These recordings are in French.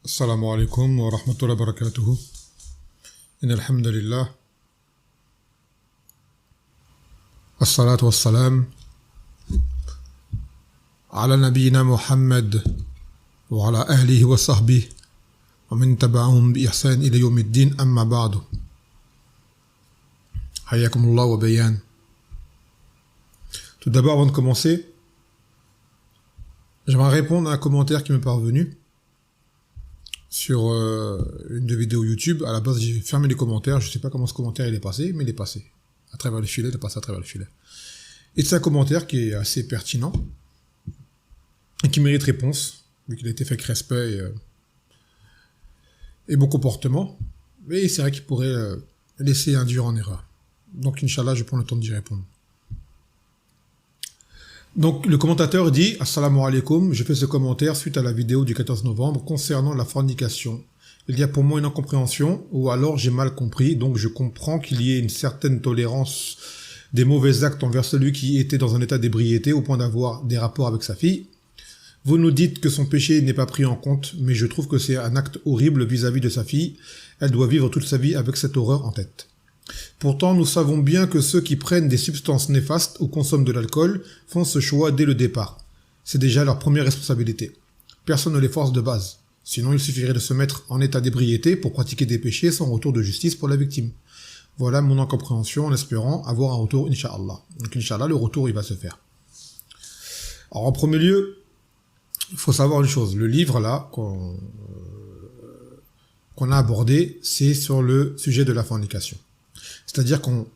السلام عليكم ورحمة الله وبركاته. إن الحمد لله والصلاة والسلام على نبينا محمد وعلى أهله وصحبه ومن تبعهم بإحسان إلى يوم الدين أما بعد. حياكم الله وبيان. Tout d'abord, avant de commencer, j'aimerais répondre à un commentaire qui m'est parvenu sur une de vidéos YouTube. À la base, j'ai fermé les commentaires. Je ne sais pas comment ce commentaire il est passé, mais il est passé. À travers le filet, il est passé à travers le filet. Et c'est un commentaire qui est assez pertinent et qui mérite réponse, vu qu'il a été fait avec respect et bon comportement. Mais c'est vrai qu'il pourrait laisser induire en erreur. Donc, Inch'Allah, je prends le temps d'y répondre. Donc, le commentateur dit « Assalamu alaikum, je fais ce commentaire suite à la vidéo du 14 novembre concernant la fornication. Il y a pour moi une incompréhension, ou alors j'ai mal compris, donc je comprends qu'il y ait une certaine tolérance des mauvais actes envers celui qui était dans un état d'ébriété au point d'avoir des rapports avec sa fille. Vous nous dites que son péché n'est pas pris en compte, mais je trouve que c'est un acte horrible vis-à-vis de sa fille. Elle doit vivre toute sa vie avec cette horreur en tête. Pourtant, nous savons bien que ceux qui prennent des substances néfastes ou consomment de l'alcool font ce choix dès le départ. C'est déjà leur première responsabilité. Personne ne les force de base. Sinon, il suffirait de se mettre en état d'ébriété pour pratiquer des péchés sans retour de justice pour la victime. Voilà mon incompréhension en espérant avoir un retour, Inch'Allah. Donc, Inch'Allah, le retour, il va se faire. Alors, en premier lieu, il faut savoir une chose. Le livre, là, qu'on a abordé, c'est sur le sujet de la fornication. C'est-à-dire qu'on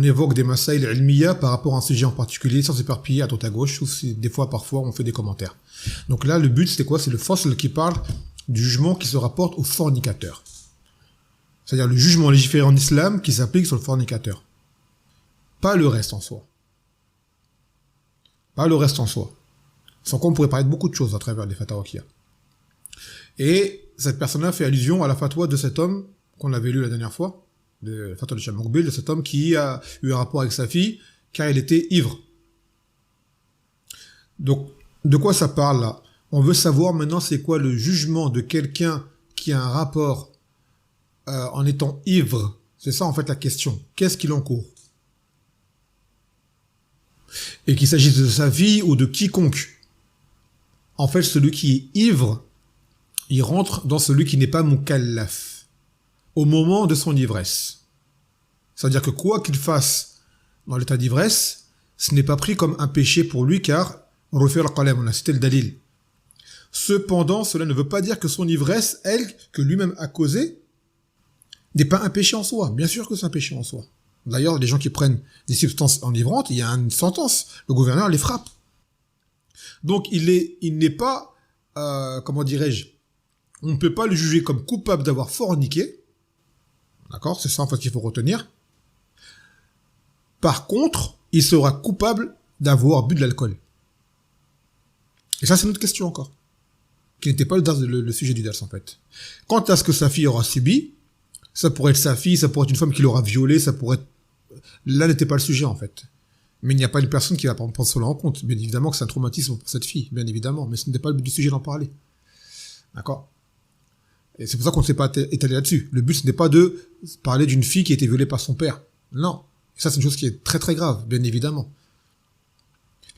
évoque des masaïl ilmiya par rapport à un sujet en particulier, sans s'éparpiller à droite à gauche, ou si, des fois, parfois, on fait des commentaires. Donc là, le but, c'est quoi? C'est le fasl qui parle du jugement qui se rapporte au fornicateur. C'est-à-dire le jugement légiféré en islam qui s'applique sur le fornicateur. Pas le reste en soi. Pas le reste en soi. Sans quoi on pourrait parler de beaucoup de choses à travers les fatwas qu'il y a. Et cette personne-là fait allusion à la fatwa de cet homme qu'on avait lu la dernière fois, de Fatwa de Cheikh Moukbil, de cet homme qui a eu un rapport avec sa fille car il était ivre. Donc, de quoi ça parle là? On veut savoir maintenant c'est quoi le jugement de quelqu'un qui a un rapport en étant ivre. C'est ça en fait la question. Qu'est-ce qu'il encourt? Et qu'il s'agisse de sa fille ou de quiconque. En fait, celui qui est ivre, il rentre dans celui qui n'est pas mukallaf au moment de son ivresse. C'est-à-dire que quoi qu'il fasse dans l'état d'ivresse, ce n'est pas pris comme un péché pour lui car rufi al-qalam, on a cité le dalil. Cependant, cela ne veut pas dire que son ivresse, elle, que lui-même a causée, n'est pas un péché en soi. Bien sûr que c'est un péché en soi. D'ailleurs, les gens qui prennent des substances enivrantes, il y a une sentence. Le gouverneur les frappe. Donc, il n'est pas, comment dirais-je, on ne peut pas le juger comme coupable d'avoir forniqué. D'accord? C'est ça en fait qu'il faut retenir. Par contre, il sera coupable d'avoir bu de l'alcool. Et ça, c'est une autre question encore. Qui n'était pas le sujet du dars en fait. Quant à ce que sa fille aura subi, ça pourrait être sa fille, ça pourrait être une femme qui l'aura violée, ça pourrait être... Là n'était pas le sujet en fait. Mais il n'y a pas une personne qui va prendre cela en compte. Bien évidemment que c'est un traumatisme pour cette fille, bien évidemment. Mais ce n'était pas le but du sujet d'en parler. D'accord? Et c'est pour ça qu'on ne s'est pas étalé là-dessus. Le but, ce n'est pas de parler d'une fille qui a été violée par son père. Non. Et ça, c'est une chose qui est très très grave, bien évidemment.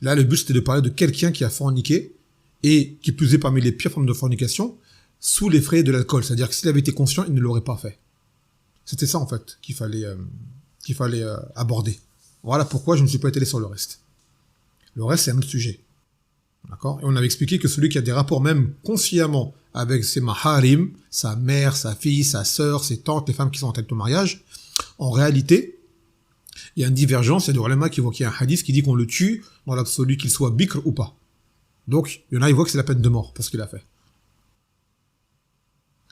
Là, le but, c'était de parler de quelqu'un qui a forniqué et qui plus est parmi les pires formes de fornication sous les frais de l'alcool. C'est-à-dire que s'il avait été conscient, il ne l'aurait pas fait. C'était ça, en fait, qu'il fallait aborder. Voilà pourquoi je ne me suis pas étalé sur le reste. Le reste, c'est un autre sujet. D'accord? Et on avait expliqué que celui qui a des rapports même consciemment avec ses maharim, sa mère, sa fille, sa sœur, ses tantes, les femmes qui sont en tête au mariage, en réalité, il y a une divergence, il y a des ulama qui voient qu'il y a un hadith qui dit qu'on le tue dans l'absolu, qu'il soit bikr ou pas. Donc, il y en a, ils voient que c'est la peine de mort pour ce qu'il a fait.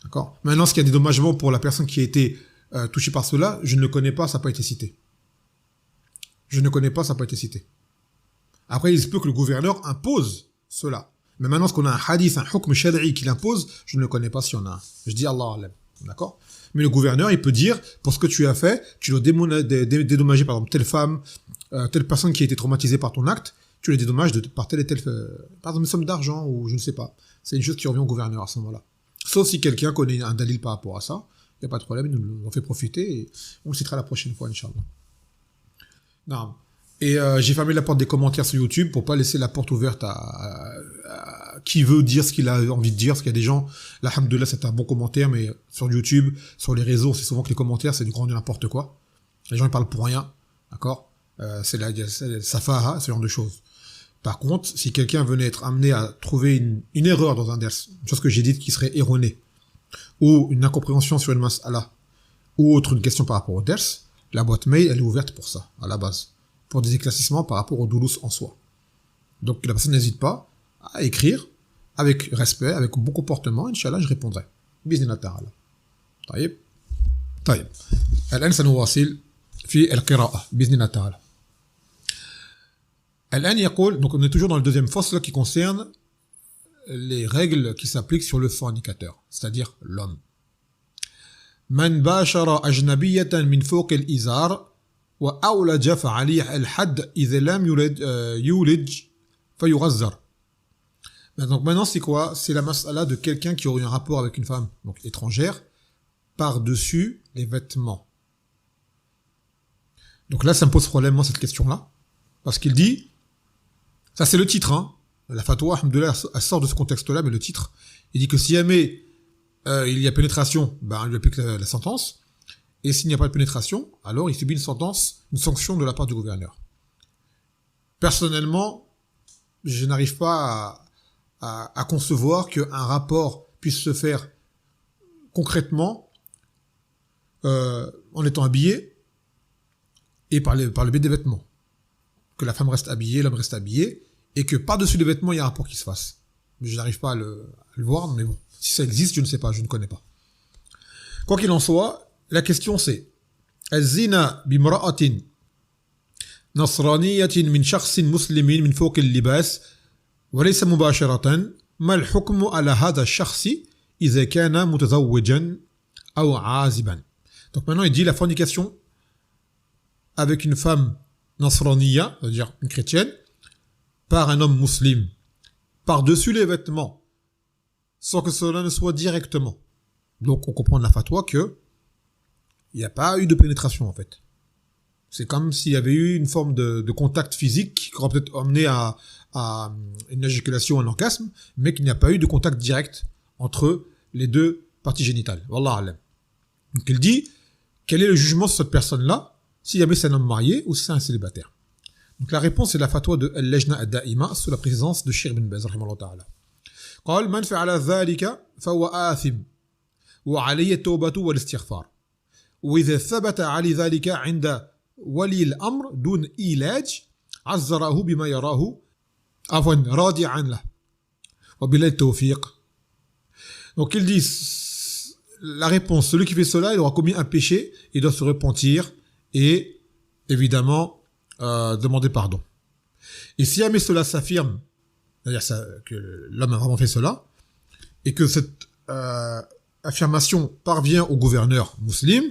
D'accord? Maintenant, ce qu'il y a des dédommagements pour la personne qui a été touchée par cela, je ne le connais pas, ça n'a pas été cité. Je ne connais pas, ça n'a pas été cité. Après, il se peut que le gouverneur impose cela. Mais maintenant, est-ce qu'on a un hadith, un hukm shad'i qui l'impose? Je ne le connais pas si on a un. Je dis Allah alam. D'accord? Mais le gouverneur, il peut dire, pour ce que tu as fait, tu dois dédommager, par exemple, telle femme, telle personne qui a été traumatisée par ton acte, tu les dédommages par telle et telle, par exemple, une somme d'argent, ou je ne sais pas. c'est une chose qui revient au gouverneur à ce moment-là. Sauf si quelqu'un connaît un dalil par rapport à ça, il n'y a pas de problème, il nous en fait profiter et on le citera la prochaine fois, Inch'Allah. Non. Et j'ai fermé la porte des commentaires sur YouTube pour pas laisser la porte ouverte à qui veut dire ce qu'il a envie de dire, parce qu'il y a des gens, alhamdoulilah, c'est un bon commentaire, mais sur YouTube, sur les réseaux, c'est souvent que les commentaires, c'est du grand n'importe quoi. Les gens ils parlent pour rien, d'accord, c'est la safaha, ce genre de choses. Par contre, si quelqu'un venait être amené à trouver une erreur dans un ders, une chose que j'ai dite qui serait erronée, ou une incompréhension sur une mas'ala, ou autre, une question par rapport au ders, la boîte mail, elle est ouverte pour ça, à la base, pour des éclaircissements par rapport au doulous en soi. Donc la personne n'hésite pas à écrire, avec respect, avec bon comportement, Inch'Allah, je répondrai. Bismillah ta'ala. طيب. طيب. الآن سنواصل في القراءة بإذن الله تعالى. الآن يقول, donc on est toujours dans le deuxième fasl qui concerne les règles qui s'appliquent sur le fornicateur, c'est-à-dire l'homme. من باشر أجنبية من فوق الإزار وأولج فعليه الحد إذا لم يولج فيغزر. Donc maintenant c'est quoi? C'est la mas'ala de quelqu'un qui aurait eu un rapport avec une femme donc étrangère par-dessus les vêtements. Donc là ça me pose problème moi cette question-là parce qu'il dit, ça c'est le titre, hein. La fatwa, alhamdoulilah, elle sort de ce contexte-là, mais le titre, il dit que si jamais il y a pénétration, ben on lui applique la sentence, et s'il n'y a pas de pénétration, alors il subit une sanction de la part du gouverneur. Personnellement, je n'arrive pas à concevoir qu'un rapport puisse se faire concrètement en étant habillé et par le biais des vêtements. Que la femme reste habillée, l'homme reste habillé, et que par-dessus les vêtements, il y a un rapport qui se fasse. Je n'arrive pas à le voir, mais bon, si ça existe, je ne sais pas, je ne connais pas. Quoi qu'il en soit, la question c'est الزنا بامرأة نصرانية من شخص مسلم من فوق اللباس وليس مباشرة ما الحكم على هذا الشخص إذا كان متزوجا أو عازبا. Donc maintenant il dit la fornication avec une femme nasraniya, c'est-à-dire une chrétienne, par un homme musulman, par-dessus les vêtements, sans que cela ne soit directement. Donc on comprend de la fatwa que il n'y a pas eu de pénétration en fait. C'est comme s'il y avait eu une forme de contact physique qui aurait peut-être amené à une éjaculation, un orgasme, mais qu'il n'y a pas eu de contact direct entre les deux parties génitales. Wallah alam. Donc il dit, quel est le jugement sur cette personne-là, si jamais c'est un homme marié ou si c'est un célibataire? Donc la réponse est la fatwa de Al-Lajna Ad-Da'ima sous la présidence de Cheikh Ibn Baz rahimahullah ta'ala. قال من فعل ذلك فهو آثم وعليه التوبة والاستغفار وإذا ثبت على ذلك عند ولي الأمر دون إيلاج عذره بما يراه عفوا رادعا له وبالله التوفيق. Donc il dit la réponse, celui qui fait cela il aura commis un péché, il doit se repentir et évidemment demander pardon. Et si jamais cela s'affirme, c'est-à-dire que l'homme a vraiment fait cela, et que cette affirmation parvient au gouverneur musulman,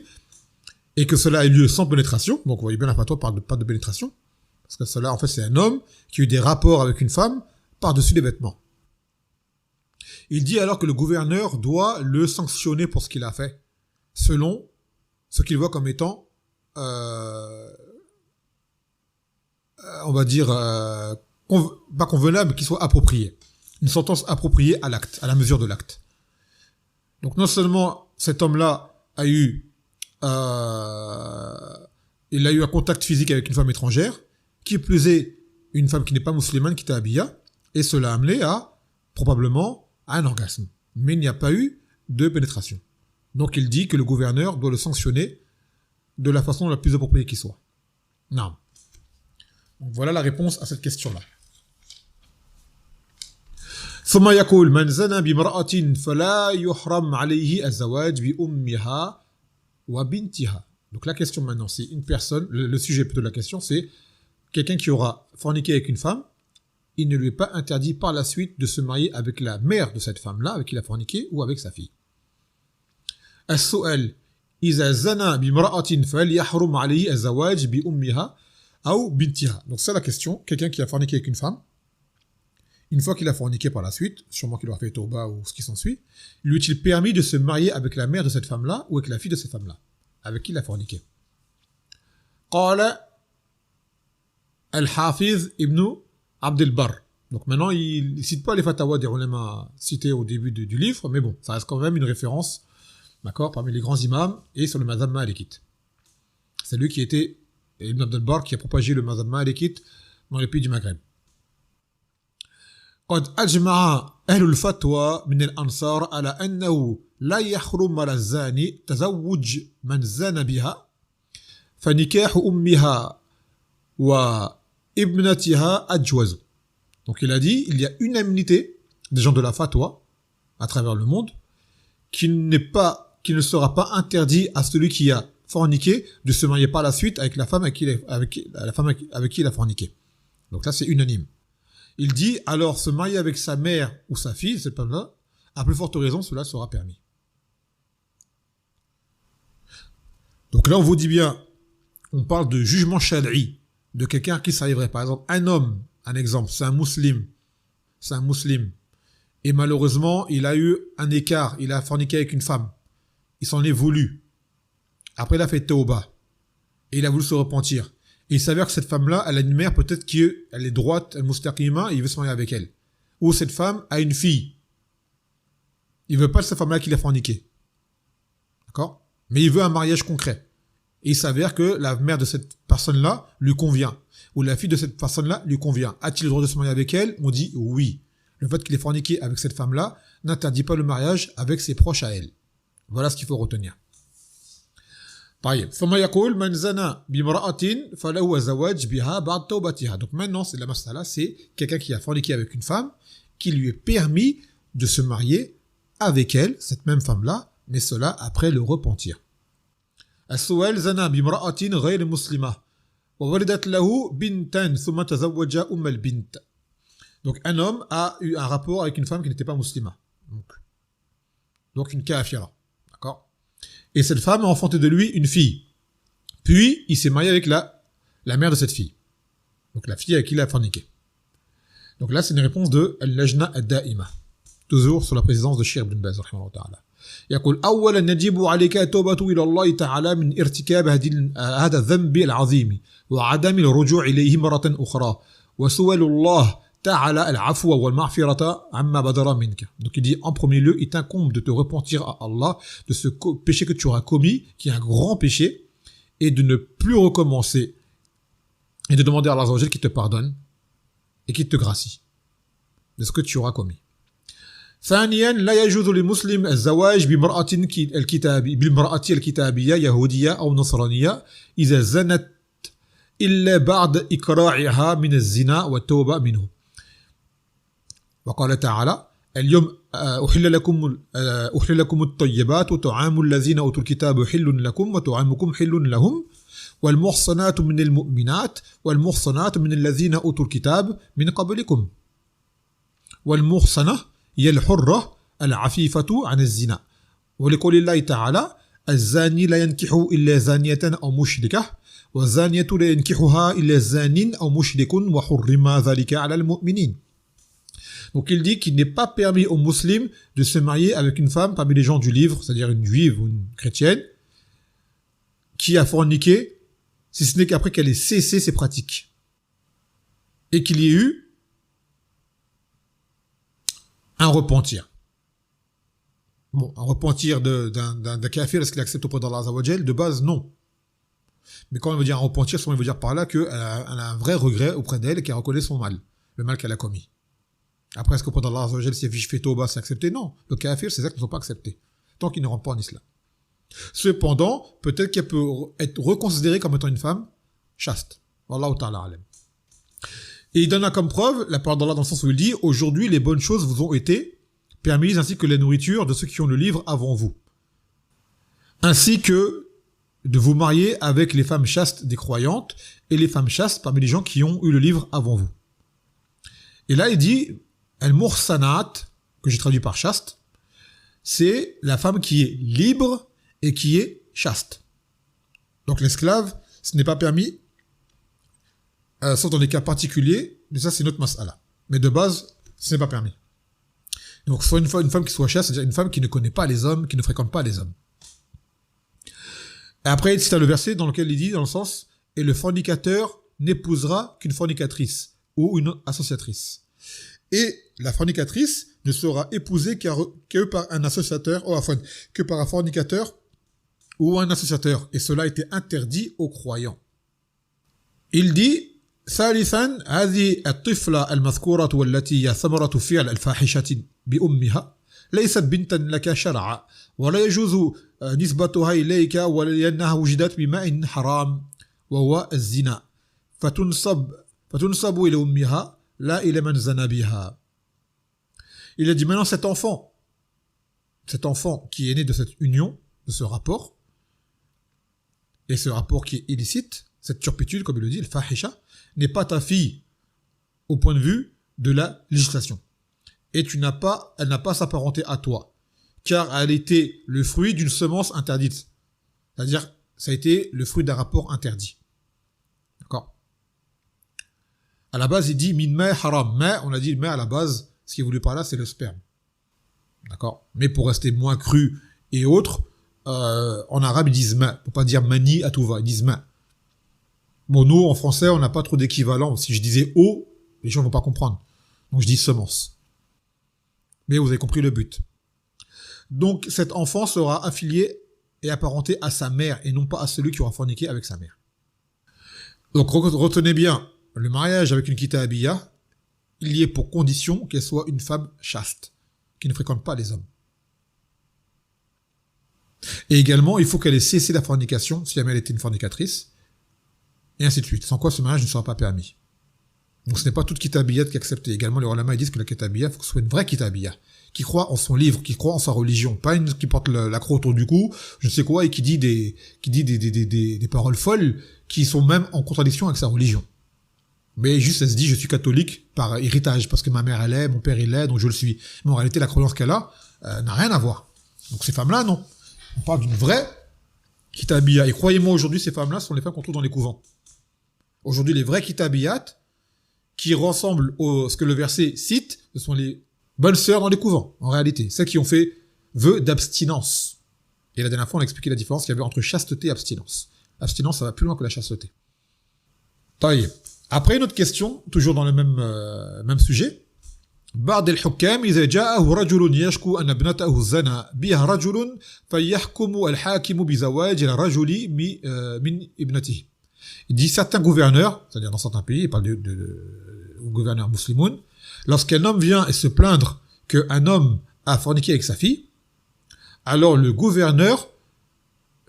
et que cela a eu lieu sans pénétration, donc vous voyez bien la fatwa parle pas de pénétration, parce que cela en fait c'est un homme qui a eu des rapports avec une femme par-dessus les vêtements. Il dit alors que le gouverneur doit le sanctionner pour ce qu'il a fait, selon ce qu'il voit comme étant on va dire pas convenable, mais qui soit approprié. Une sentence appropriée à l'acte, à la mesure de l'acte. Donc non seulement cet homme-là a eu il a eu un contact physique avec une femme étrangère, qui plus est une femme qui n'est pas musulmane, qui était habilla, et cela a amené à probablement à un orgasme. Mais il n'y a pas eu de pénétration. Donc il dit que le gouverneur doit le sanctionner de la façon la plus appropriée qui soit. Non. Donc voilà la réponse à cette question-là. ثم يقول من زنى بامرأة فلا يحرم عليه الزواج بأمها وبنتها. Donc la question maintenant, c'est une personne, le sujet plutôt de la question, c'est quelqu'un qui aura forniqué avec une femme, il ne lui est pas interdit par la suite de se marier avec la mère de cette femme-là, avec qui il a forniqué, ou avec sa fille. السؤال إذا زنى بامرأة فليحرم عليه الزواج بأمها أو بنتها. Donc c'est la question, quelqu'un qui a forniqué avec une femme, une fois qu'il a forniqué par la suite, sûrement qu'il aura fait tauba ou ce qui s'ensuit, lui est-il permis de se marier avec la mère de cette femme-là ou avec la fille de cette femme-là, avec qui il a forniqué? قال الحافظ ابن عبد البر. Donc maintenant, il ne cite pas les fatawa des ulama cités au début du livre, mais bon, ça reste quand même une référence, d'accord, parmi les grands imams et sur le mazhab malikite. C'est lui qui était, Ibn Abd al-Barr, qui a propagé le mazhab malikite dans les pays du Maghreb. قد أجمع أهل الفتوى من الأنصار على أنه لا يحرم على الزاني تزوج من زان بها فنكاح أمها وابنتها أجوز. Donc il a dit, il y a unanimité des gens de la fatwa à travers le monde qu'il ne sera pas interdit à celui qui a forniqué de se marier par la suite avec la femme avec qui il a forniqué. Donc là c'est unanime. Il dit alors se marier avec sa mère ou sa fille, cette femme-là, à plus forte raison cela sera permis. Donc là on vous dit bien, on parle de jugement shari'i, de quelqu'un qui s'arriverait. Par exemple, un homme, un exemple, c'est un musulman, et malheureusement, il a eu un écart, il a forniqué avec une femme, il s'en est voulu. Après, il a fait tauba, et il a voulu se repentir. Et il s'avère que cette femme-là, elle a une mère, peut-être qu'elle est droite, elle mustaqima, et il veut se marier avec elle. Ou cette femme a une fille. Il veut pas de cette femme-là qu'il a forniqué. D'accord? Mais il veut un mariage concret. Et il s'avère que la mère de cette personne-là lui convient. Ou la fille de cette personne-là lui convient. A-t-il le droit de se marier avec elle? On dit oui. Le fait qu'il ait forniqué avec cette femme-là n'interdit pas le mariage avec ses proches à elle. Voilà ce qu'il faut retenir. طيب ثم يقول من زنى بامرأة فله زواج بها بعد توبتها. Donc maintenant c'est la masala, c'est quelqu'un qui a forniqué avec une femme qui lui est permis de se marier avec elle, cette même femme-là, mais cela après le repentir. السؤال زنى بامرأة غير مسلمة وولدت له بنتا ثم تزوج أم البنت. Donc un homme a eu un rapport avec une femme qui n'était pas musulmane. Donc une kafira. D'accord? Et cette femme a enfanté de lui une fille. Puis il s'est marié avec la mère de cette fille. Donc la fille avec qui il a forniqué. Donc là c'est une réponse de Al-Lajna Ad-Da'ima. Toujours sur la présidence de Cheikh Ibn Baz rahimahullah ta'ala. يقول أولا يجب عليك التوبة إلى الله تعالى من ارتكاب هذا الذنب العظيم وعدم الرجوع إليه مرة أخرى وسؤال الله تعالى العفو والمغفرة عما بدر منك. Donc il dit en premier lieu il t'incombe de te repentir à Allah de ce péché que tu auras commis qui est un grand péché et de ne plus recommencer et de demander à Allah Azza wa Jalla qu'il te pardonne et qu'il te gracie de ce que tu auras commis. ثانيا لا يجوز للمسلم الزواج بامرأة الكتابية يهودية أو نصرانية إذا زنت إلا بعد إقراعها من الزنا والتوبة منه. وقال تعالى اليوم أحل لكم الطيبات وطعام الذين أوتوا الكتاب حل لكم وطعامكم حل لهم والمحصنات من المؤمنات والمحصنات من الذين أوتوا الكتاب من قبلكم والمحصنة هي الحرة العفيفة عن الزنا ولقول الله تعالى الزاني لا ينكح إلا زانية أو مشركة والزانية لا ينكحها إلا زان أو مشرك وحرم ذلك على المؤمنين. Donc il dit qu'il n'est pas permis aux musulmans de se marier avec une femme parmi les gens du livre, c'est-à-dire une juive ou une chrétienne, qui a forniqué, si ce n'est qu'après qu'elle ait cessé ses pratiques. Et qu'il y ait eu un repentir. Bon, un repentir d'un kafir, est-ce qu'il accepte auprès d'Allah Azza wa Jal? De base, non. Mais quand on veut dire un repentir, souvent il veut dire par là qu'elle a un vrai regret auprès d'elle et qu'elle reconnaît son mal, le mal qu'elle a commis. Après, est-ce qu'auprès d'Allah Azza wa Jal, si elle fait tauba, c'est accepté? Non. Le kafir, c'est ça qui ne sont pas acceptés. Tant qu'ils ne rentrent pas en islam. Cependant, peut-être qu'elle peut être reconsidérée comme étant une femme chaste. Wallahu ta'ala alam. Et il donne comme preuve la parole d'Allah dans le sens où il dit « Aujourd'hui, les bonnes choses vous ont été permises ainsi que la nourriture de ceux qui ont le livre avant vous. Ainsi que de vous marier avec les femmes chastes des croyantes et les femmes chastes parmi les gens qui ont eu le livre avant vous. » Et là, il dit « Al-Muhsanat » que j'ai traduit par chaste, c'est la femme qui est libre et qui est chaste. Donc l'esclave, ce n'est pas permis sauf dans les cas particuliers, mais ça c'est notre mas'ala. Mais de base, Ce n'est pas permis. Donc, soit une femme qui soit chaste, c'est-à-dire une femme qui ne connaît pas les hommes, qui ne fréquente pas les hommes. Et après, c'est le verset dans lequel il dit, dans le sens, et le fornicateur n'épousera qu'une fornicatrice ou une associatrice. Et la fornicatrice ne sera épousée que par un associateur, que par un fornicateur ou un associateur. Et cela était interdit aux croyants. Il dit, ثالثا هذه الطفلة المذكورة والتي هي ثمرة فعل الفاحشة بأمها ليست بنتا لك شرعا ولا يجوز نسبتها إليك ولأنها وجدت بماء حرام وهو الزنا فتنسب إلى أمها لا إلى من زنى بها. Il a dit maintenant cet enfant qui est né de cette union, de ce rapport, et ce rapport qui est illicite, cette turpitude, comme il le dit, le fahisha, n'est pas ta fille au point de vue de la législation. Et elle n'a pas s'apparenter à toi, car elle était le fruit d'une semence interdite. C'est-à-dire, ça a été le fruit d'un rapport interdit. D'accord? À la base, il dit min ma haram. Mais, on a dit ma à la base, ce qui est voulu par là, c'est le sperme. D'accord? Mais pour rester moins cru et autres, en arabe, ils disent ma. Pour pas dire mani à tout va, ils disent ma. Bon, nous, en français, on n'a pas trop d'équivalent. Si je disais eau, les gens ne vont pas comprendre. Donc, je dis semence. Mais vous avez compris le but. Donc, cet enfant sera affilié et apparenté à sa mère et non pas à celui qui aura forniqué avec sa mère. Donc, retenez bien, le mariage avec une kitabiyya, il y est pour condition qu'elle soit une femme chaste, qui ne fréquente pas les hommes. Et également, il faut qu'elle ait cessé la fornication, si jamais elle était une fornicatrice, et ainsi de suite. Sans quoi, ce mariage ne sera pas permis. Donc, ce n'est pas toute kitabiyya qui est acceptée. Également, les ulama disent que la kitabiyya, il faut que ce soit une vraie kitabiyya, qui croit en son livre, qui croit en sa religion, pas une qui porte la croix autour du cou, je ne sais quoi, et qui dit des paroles folles, qui sont même en contradiction avec sa religion. Mais juste, elle se dit, je suis catholique par héritage, parce que ma mère elle est, mon père il est, donc je le suis. Mais en réalité, la croyance qu'elle a n'a rien à voir. Donc ces femmes-là, non. On parle d'une vraie kitabiyya. Et croyez-moi, aujourd'hui, ces femmes-là sont les femmes qu'on trouve dans les couvents. Aujourd'hui, les vrais kitabiyyat, qui ressemblent à ce que le verset cite, ce sont les bonnes sœurs dans les couvents, en réalité. Celles qui ont fait vœu d'abstinence. Et la dernière fois, on a expliqué la différence qu'il y avait entre chasteté et abstinence. Abstinence, ça va plus loin que la chasteté. Taïe. Après, une autre question, toujours dans le même sujet. بعض الحكام إذا جاءه رجل يشكو أن ابنته زنى بها رجل فيحكم الحاكم بزواج الرجل من ابنته. Il dit certains gouverneurs, c'est-à-dire dans certains pays, il parle de gouverneurs musulmans, lorsqu'un homme vient et se plaindre qu'un homme a forniqué avec sa fille, alors le gouverneur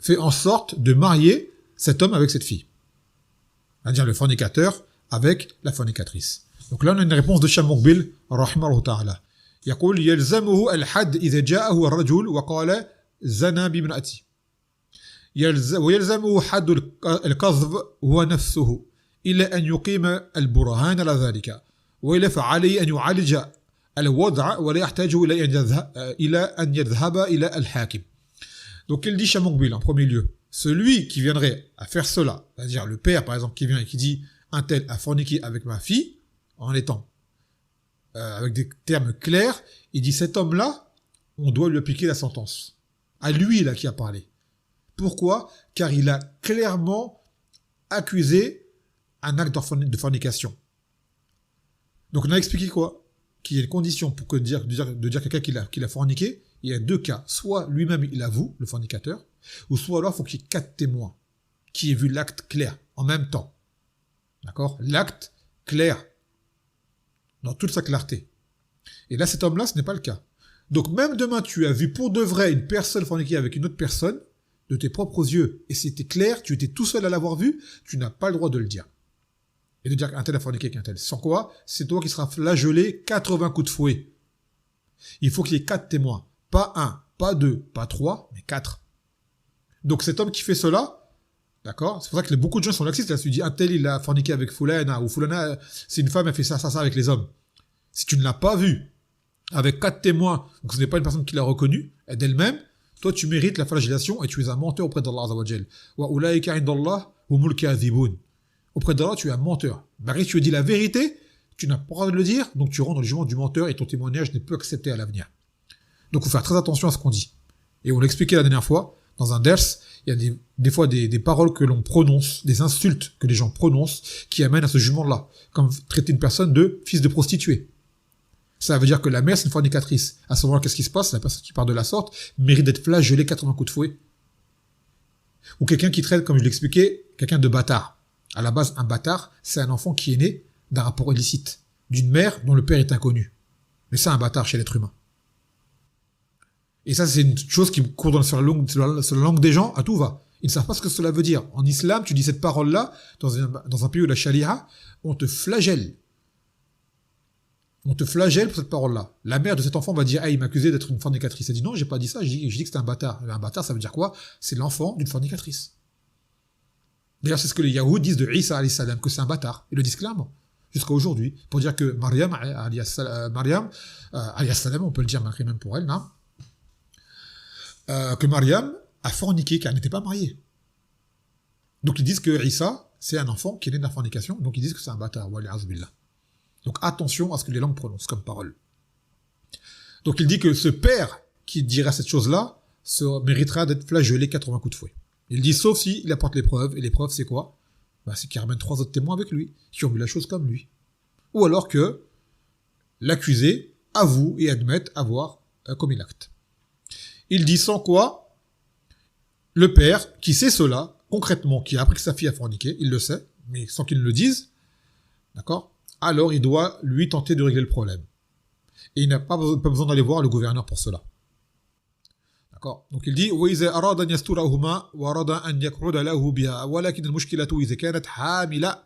fait en sorte de marier cet homme avec cette fille. C'est-à-dire le fornicateur avec la fornicatrice. Donc là, on a une réponse de Shah Muqbil, rahimahullah ta'ala. يقول يلزمه الحد إذا جاءه الرجل وقال زنا بامرأتي. ويلزمه حد القذف هو نفسه إلا أن يقيم البرهان على ذلك وإلا فعليه أن يعالج الوضع ولا يحتاج إلى أن يذهب إلى الحاكم. Donc il dit Shah Muqbil en premier lieu, celui qui viendrait à faire cela, c'est-à-dire le père par exemple qui vient et qui dit un tel a forniqué avec ma fille, en étant avec des termes clairs, il dit cet homme-là, on doit lui appliquer la sentence. À lui là qui a parlé. Pourquoi? Car il a clairement accusé un acte de fornication. Donc on a expliqué quoi? Qu'il y a une condition pour de dire quelqu'un qu'il a forniqué, il y a deux cas. Soit lui-même il avoue, le fornicateur, ou soit alors il faut qu'il y ait 4 témoins qui aient vu l'acte clair en même temps. D'accord? L'acte clair dans toute sa clarté. Et là, cet homme-là, ce n'est pas le cas. Donc même demain, tu as vu pour de vrai une personne forniquer avec une autre personne, de tes propres yeux, et c'était clair, tu étais tout seul à l'avoir vu, tu n'as pas le droit de le dire. Et de dire qu'un tel a forniqué avec un tel. Sans quoi, c'est toi qui seras flagellé 80 coups de fouet. Il faut qu'il y ait 4 témoins. Pas 1, pas 2, pas 3, mais 4. Donc cet homme qui fait cela, d'accord, c'est pour ça que beaucoup de gens sont laxistes, là, tu dis un tel il a forniqué avec Foulana, ou Foulana, c'est une femme, elle fait ça avec les hommes. Si tu ne l'as pas vu, avec 4 témoins, donc ce n'est pas une personne qui l'a reconnu, et d'elle-même, toi tu mérites la flagellation et tu es un menteur auprès d'Allah Azza wa Jal. Wa ulaika indallah humul kadhibun. Auprès d'Allah, tu es un menteur. Malgré que tu as dit la vérité, tu n'as pas le droit de le dire, donc tu rentres dans le jugement du menteur et ton témoignage n'est plus accepté à l'avenir. Donc il faut faire très attention à ce qu'on dit. Et on l'a expliqué la dernière fois, dans un ders, il y a des fois des paroles que l'on prononce, des insultes que les gens prononcent, qui amènent à ce jugement-là. Comme traiter une personne de fils de prostituée. Ça veut dire que la mère, c'est une fornicatrice. À ce moment-là, qu'est-ce qui se passe? La personne qui parle de la sorte mérite d'être flagellée 80 coups de fouet. Ou quelqu'un qui traite, comme je l'expliquais, quelqu'un de bâtard. À la base, un bâtard, c'est un enfant qui est né d'un rapport illicite, d'une mère dont le père est inconnu. Mais c'est un bâtard chez l'être humain. Et ça, c'est une chose qui court sur la langue des gens, à tout va. Ils ne savent pas ce que cela veut dire. En islam, tu dis cette parole-là, dans un pays où la charia, on te flagelle. On te flagelle pour cette parole-là. La mère de cet enfant va dire, ah, il m'a accusé d'être une fornicatrice. Elle dit, non, j'ai pas dit ça, j'ai dit que c'était un bâtard. Un bâtard, ça veut dire quoi? C'est l'enfant d'une fornicatrice. D'ailleurs, c'est ce que les Yahoud disent de Isa alayhi salam, que c'est un bâtard. Ils le disent clairement. Jusqu'à aujourd'hui. Pour dire que Maryam alayhi salam, on peut le dire même pour elle, non? Que Maryam a forniqué car elle n'était pas mariée. Donc ils disent que Isa, c'est un enfant qui est né de la fornication, donc ils disent que c'est un bâtard. Donc attention à ce que les langues prononcent comme parole. Donc il dit que ce père qui dira cette chose-là méritera d'être flagellé 80 coups de fouet. Il dit sauf si il apporte les preuves, et les preuves c'est quoi? C'est qu'il ramène 3 autres témoins avec lui, qui ont vu la chose comme lui. Ou alors que l'accusé avoue et admette avoir commis l'acte. Il dit sans quoi, le père, qui sait cela, concrètement, qui a appris que sa fille a forniqué, il le sait, mais sans qu'il ne le dise, d'accord? Alors il doit, lui, tenter de régler le problème. Et il n'a pas besoin d'aller voir le gouverneur pour cela. D'accord? Donc il dit, وَإِذَا أَرَادَ أَنْ يَسْتُرَهُمَا وَأَرَادَ أَنْ يَقْعُدَ لَهُ بِهَا وَلَكِنَّ الْمُشْكِلَةُ إِذَا كَانَتْ حَامِلَةً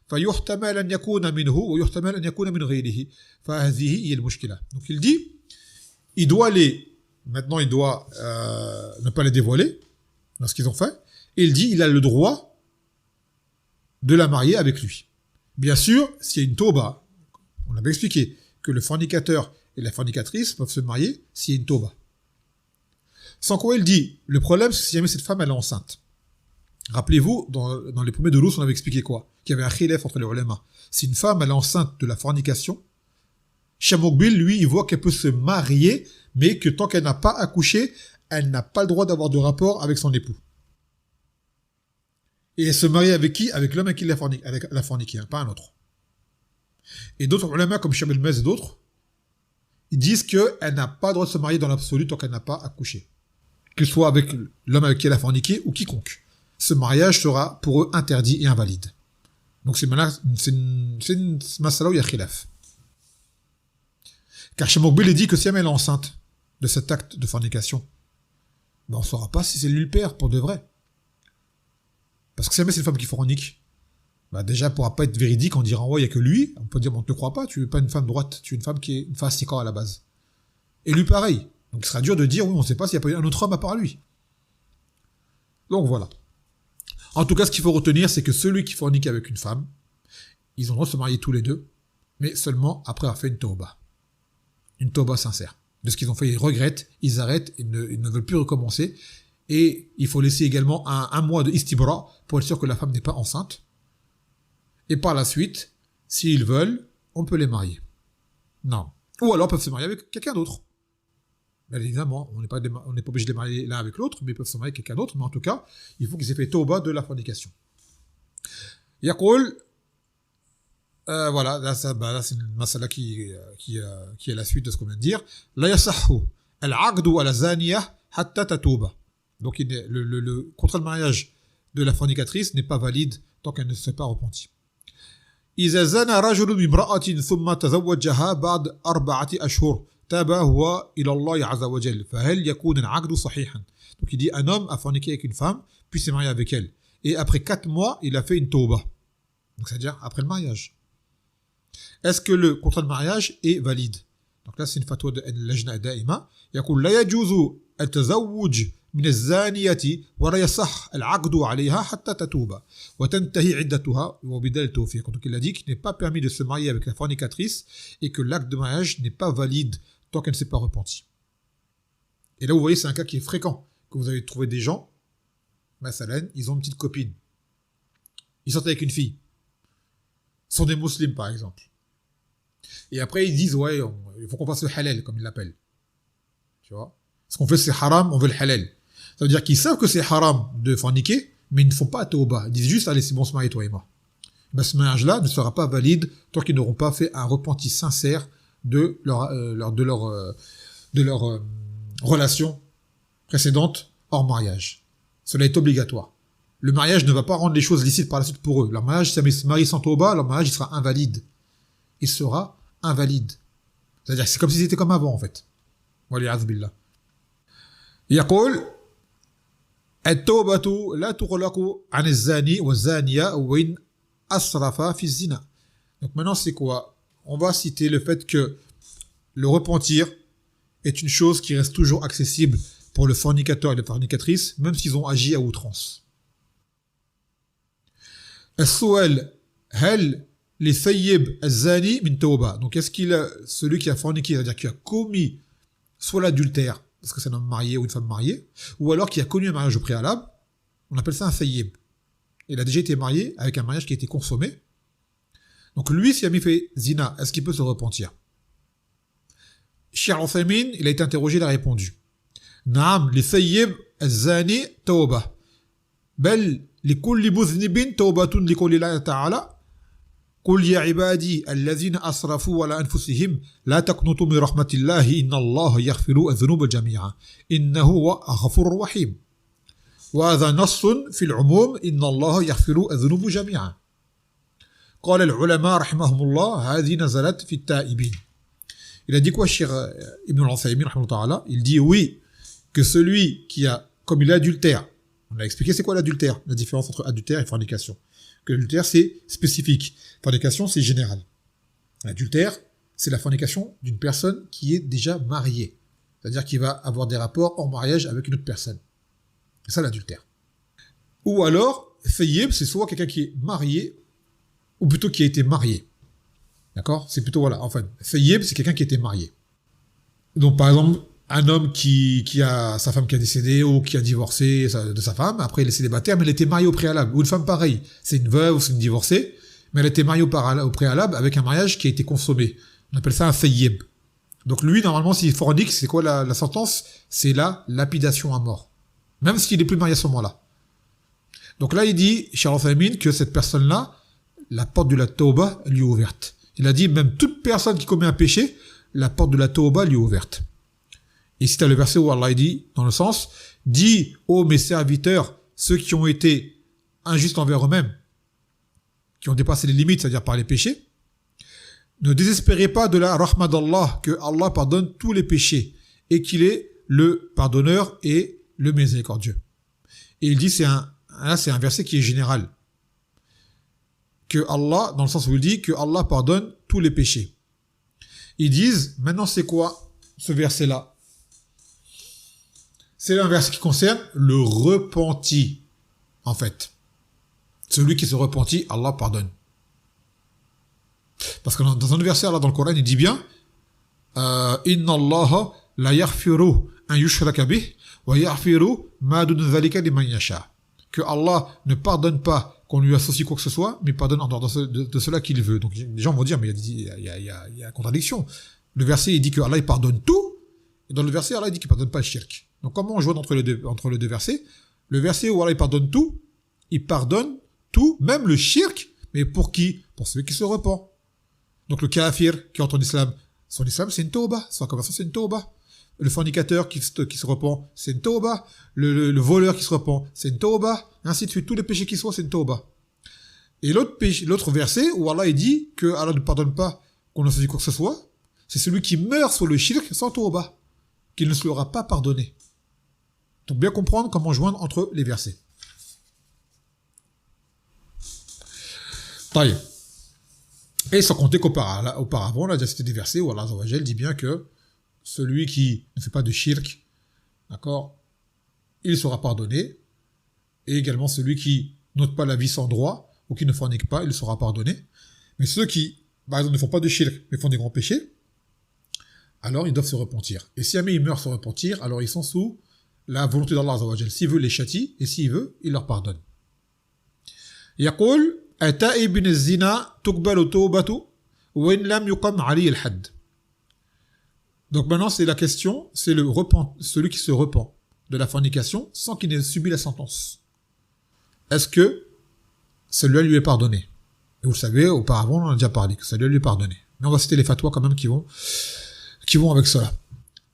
فَيُحْتَمَلْ أَنْ يَكُونَ مِنْهُ وَيُحْتَمَلْ أَنْ يَكُونَ مِنْ غَيْرِهِ فَهَذِهِ هِيَ الْمُشْكِلَةُ. Donc il dit, il doit maintenant il doit ne pas les dévoiler dans ce qu'ils ont fait, et il dit, il a le droit de la marier avec lui. Bien sûr, s'il y a une tauba, on avait expliqué que le fornicateur et la fornicatrice peuvent se marier s'il y a une tauba. Sans quoi il dit, le problème c'est si jamais cette femme elle est enceinte. Rappelez-vous, dans les premiers doulours, on avait expliqué quoi? Qu'il y avait un khilaf entre les ulama. Si une femme elle est enceinte de la fornication, Shamokbil, lui, il voit qu'elle peut se marier, mais que tant qu'elle n'a pas accouché, elle n'a pas le droit d'avoir de rapport avec son époux. Et elle se marie avec qui? Avec l'homme avec qui elle a forniqué, pas un autre. Et d'autres ulama, comme Shamel Mez et d'autres, ils disent qu'elle n'a pas le droit de se marier dans l'absolu tant qu'elle n'a pas accouché. Que ce soit avec l'homme avec qui elle a forniqué ou quiconque. Ce mariage sera pour eux interdit et invalide. Donc c'est une masala où il y a khilaf. Car Shamokbil dit que si elle est enceinte de cet acte de fornication, on ne saura pas si c'est lui le père, pour de vrai. Parce que si jamais c'est une femme qui fornique, déjà, elle ne pourra pas être véridique en disant, ouais, il n'y a que lui. On peut dire, on ne te croit pas, tu n'es pas une femme droite, tu es une femme qui est une fasika à la base. Et lui, pareil. Donc, il sera dur de dire, oui, on ne sait pas s'il n'y a pas eu un autre homme à part lui. Donc, voilà. En tout cas, ce qu'il faut retenir, c'est que celui qui fornique avec une femme, ils ont le droit de se marier tous les deux, mais seulement après avoir fait une tauba. Une tauba sincère. De ce qu'ils ont fait, ils regrettent, ils arrêtent, ils ne veulent plus recommencer. Et il faut laisser également un mois de istibra pour être sûr que la femme n'est pas enceinte. Et par la suite, s'ils veulent, on peut les marier. Non. Ou alors peuvent se marier avec quelqu'un d'autre. Bien évidemment, on n'est pas obligé de les marier l'un avec l'autre, mais ils peuvent se marier avec quelqu'un d'autre. Mais en tout cas, il faut qu'ils aient fait tauba de la fornication. Yaqul, voilà, là c'est une masala qui est la suite de ce qu'on vient de dire. La yasahhu al-aqdu ala zaniyah hatta tatuba. Donc le contrat de mariage de la fornicatrice n'est pas valide tant qu'elle ne s'est pas repentie. إذا زنى رجل بامرأة ثم تزوجها بعد 4 أشهر تاب هو إلى الله عز وجل فهل يكون العقد صحيحا. Donc il dit un homme a forniqué avec une femme puis s'est marié avec elle et après 4 mois il a fait une tauba. Donc c'est-à-dire après le mariage. Est-ce que le contrat de mariage est valide? Donc là c'est une fatwa de اللجنة دائمة يقول لا يجوز التزوج من الزانية ولا يصح العقد عليها حتى تتوب وتنتهي عدتها وبدال التوفيق. Donc il a dit qu'il n'est pas permis de se marier avec la fornicatrice et que l'acte de mariage n'est pas valide tant qu'elle ne s'est pas repentie. Et là vous voyez c'est un cas qui est fréquent, que vous avez trouvé des gens, masalan, ils ont une petite copine, ils sortent avec une fille, sont des musulmans par exemple, Et après, ils disent, ouais, il faut qu'on fasse le halal, comme ils l'appellent. Tu vois? Ce qu'on fait, c'est haram, on veut le halal. Ça veut dire qu'ils savent que c'est haram de forniquer, mais ils ne font pas tauba. Ils disent juste, allez, c'est bon, se marier, toi et moi. Ben, ce mariage-là ne sera pas valide tant qu'ils n'auront pas fait un repenti sincère de leur relation précédente hors mariage. Cela est obligatoire. Le mariage ne va pas rendre les choses licites par la suite pour eux. Leur mariage, si ils se marient sans tauba, leur mariage, il sera invalide. Il sera invalide. C'est-à-dire que c'est comme si c'était comme avant, en fait. Waliyaz billah. يقول التوبة لا تغلق عن الزاني والزانية وإن أسرفا في الزنا. Donc maintenant c'est quoi? On va citer le fait que le repentir est une chose qui reste toujours accessible pour le fornicateur et la fornicatrice, même s'ils ont agi à outrance. السؤال هل للثيب الزاني من توبة. Donc est-ce qu'il a, celui qui a forniqué, c'est-à-dire qui a commis soit l'adultère, parce que c'est un homme marié ou une femme mariée, ou alors qui a connu un mariage au préalable, on appelle ça un thayyib. Il a déjà été marié avec un mariage qui a été consommé. Donc lui, s'il a fait zina, est-ce qu'il peut se repentir? Cheikh Al-Uthaymin, il a été interrogé, il a répondu. Naam, li thayyib az-zani tawba. Bel li kulli mudhnibin tawbatun li qawli Allah ta'ala. قل يا عبادي الذين أسرفوا على أنفسهم لا تقنطوا من رحمة الله إن الله يغفر الذنوب جميعا إنه هو غفور رحيم وهذا نص في العموم إن الله يغفر الذنوب جميعا قال العلماء رحمهم الله هذه نزلت في التائبين. Il a dit quoi, Cheikh Ibn al-Uthaymin rahimahullah? Il dit oui, que celui qui a commis l'adultère, on a expliqué c'est quoi l'adultère, la différence entre adultère et fornication. Que l'adultère c'est spécifique, fornication c'est général. L'adultère c'est la fornication d'une personne qui est déjà mariée, c'est-à-dire qui va avoir des rapports en mariage avec une autre personne. C'est ça l'adultère. Ou alors, thayyib c'est soit quelqu'un qui est marié, ou plutôt qui a été marié. D'accord? C'est plutôt, voilà, enfin, thayyib c'est quelqu'un qui a été marié. Donc par exemple, un homme qui a sa femme qui a décédé ou qui a divorcé de sa femme, après il est célibataire, mais elle était mariée au préalable. Ou une femme pareille, c'est une veuve ou c'est une divorcée, mais elle était mariée au préalable avec un mariage qui a été consommé. On appelle ça un thayyib. Donc lui, normalement, s'il fornique, c'est quoi la sentence? C'est la lapidation à mort. Même s'il n'est plus marié à ce moment-là. Donc là, il dit, Cheikh Al-Uthaymin, que cette personne-là, la porte de la tauba lui est ouverte. Il a dit, même toute personne qui commet un péché, la porte de la tauba lui est ouverte. Et c'est le verset où Allah dit, dans le sens, dis, ô mes serviteurs, ceux qui ont été injustes envers eux-mêmes, qui ont dépassé les limites, c'est-à-dire par les péchés, ne désespérez pas de la rahma d'Allah, que Allah pardonne tous les péchés, et qu'il est le pardonneur et le miséricordieux. Et il dit, c'est un verset qui est général. Que Allah, dans le sens où il dit, que Allah pardonne tous les péchés. Ils disent, maintenant c'est quoi ce verset-là? C'est un verset qui concerne le repenti, en fait. Celui qui se repentit, Allah pardonne. Parce que dans un verset, Allah, dans le Coran, il dit bien, Inna Allah la yaghfiru an yushraka bih wa yaghfiru ma dun dhalika liman yasha. Que Allah ne pardonne pas qu'on lui associe quoi que ce soit, mais pardonne en dehors de cela qu'il veut. Donc les gens vont dire, mais il y a contradiction. Le verset, il dit que Allah il pardonne tout, et dans le verset, Allah il dit qu'il pardonne pas le shirk. Donc comment on joue entre les deux versets? Le verset où Allah il pardonne tout, même le shirk, mais pour qui? Pour celui qui se repent. Donc le kafir qui entre en islam, son islam c'est une tauba, sa conversion c'est une tauba. Le fornicateur qui se repent, c'est une tauba. Le voleur qui se repent, c'est une tauba. Ainsi de suite, tous les péchés qui soient, c'est une tauba. Et l'autre verset où Allah il dit que Allah ne pardonne pas qu'on associe quoi que ce soit, c'est celui qui meurt sur le shirk sans tauba, qu'il ne se l'aura pas pardonné. Donc bien comprendre comment joindre entre les versets. Taïe. Et sans compter qu'auparavant, on a déjà cité des versets où Allah Azza wa Jal dit bien que celui qui ne fait pas de shirk, d'accord, il sera pardonné. Et également celui qui n'ôte pas la vie sans droit, ou qui ne fornique pas, il sera pardonné. Mais ceux qui, par exemple, ne font pas de shirk, mais font des grands péchés, alors ils doivent se repentir. Et si jamais ils meurent sans repentir, alors ils sont sous la volonté d'Allah Azza wa Jal. S'il veut, les châtie, et s'il veut, il leur pardonne. يقول التائب من الزنا تقبل توبته وإن لم يقم عليه الحد. Donc maintenant, c'est la question, c'est celui qui se repent de la fornication sans qu'il ait subi la sentence. Est-ce que celui-là lui est pardonné? Et vous le savez, auparavant, on en a déjà parlé, que celui-là lui est pardonné. Mais on va citer les fatwas quand même qui vont avec cela.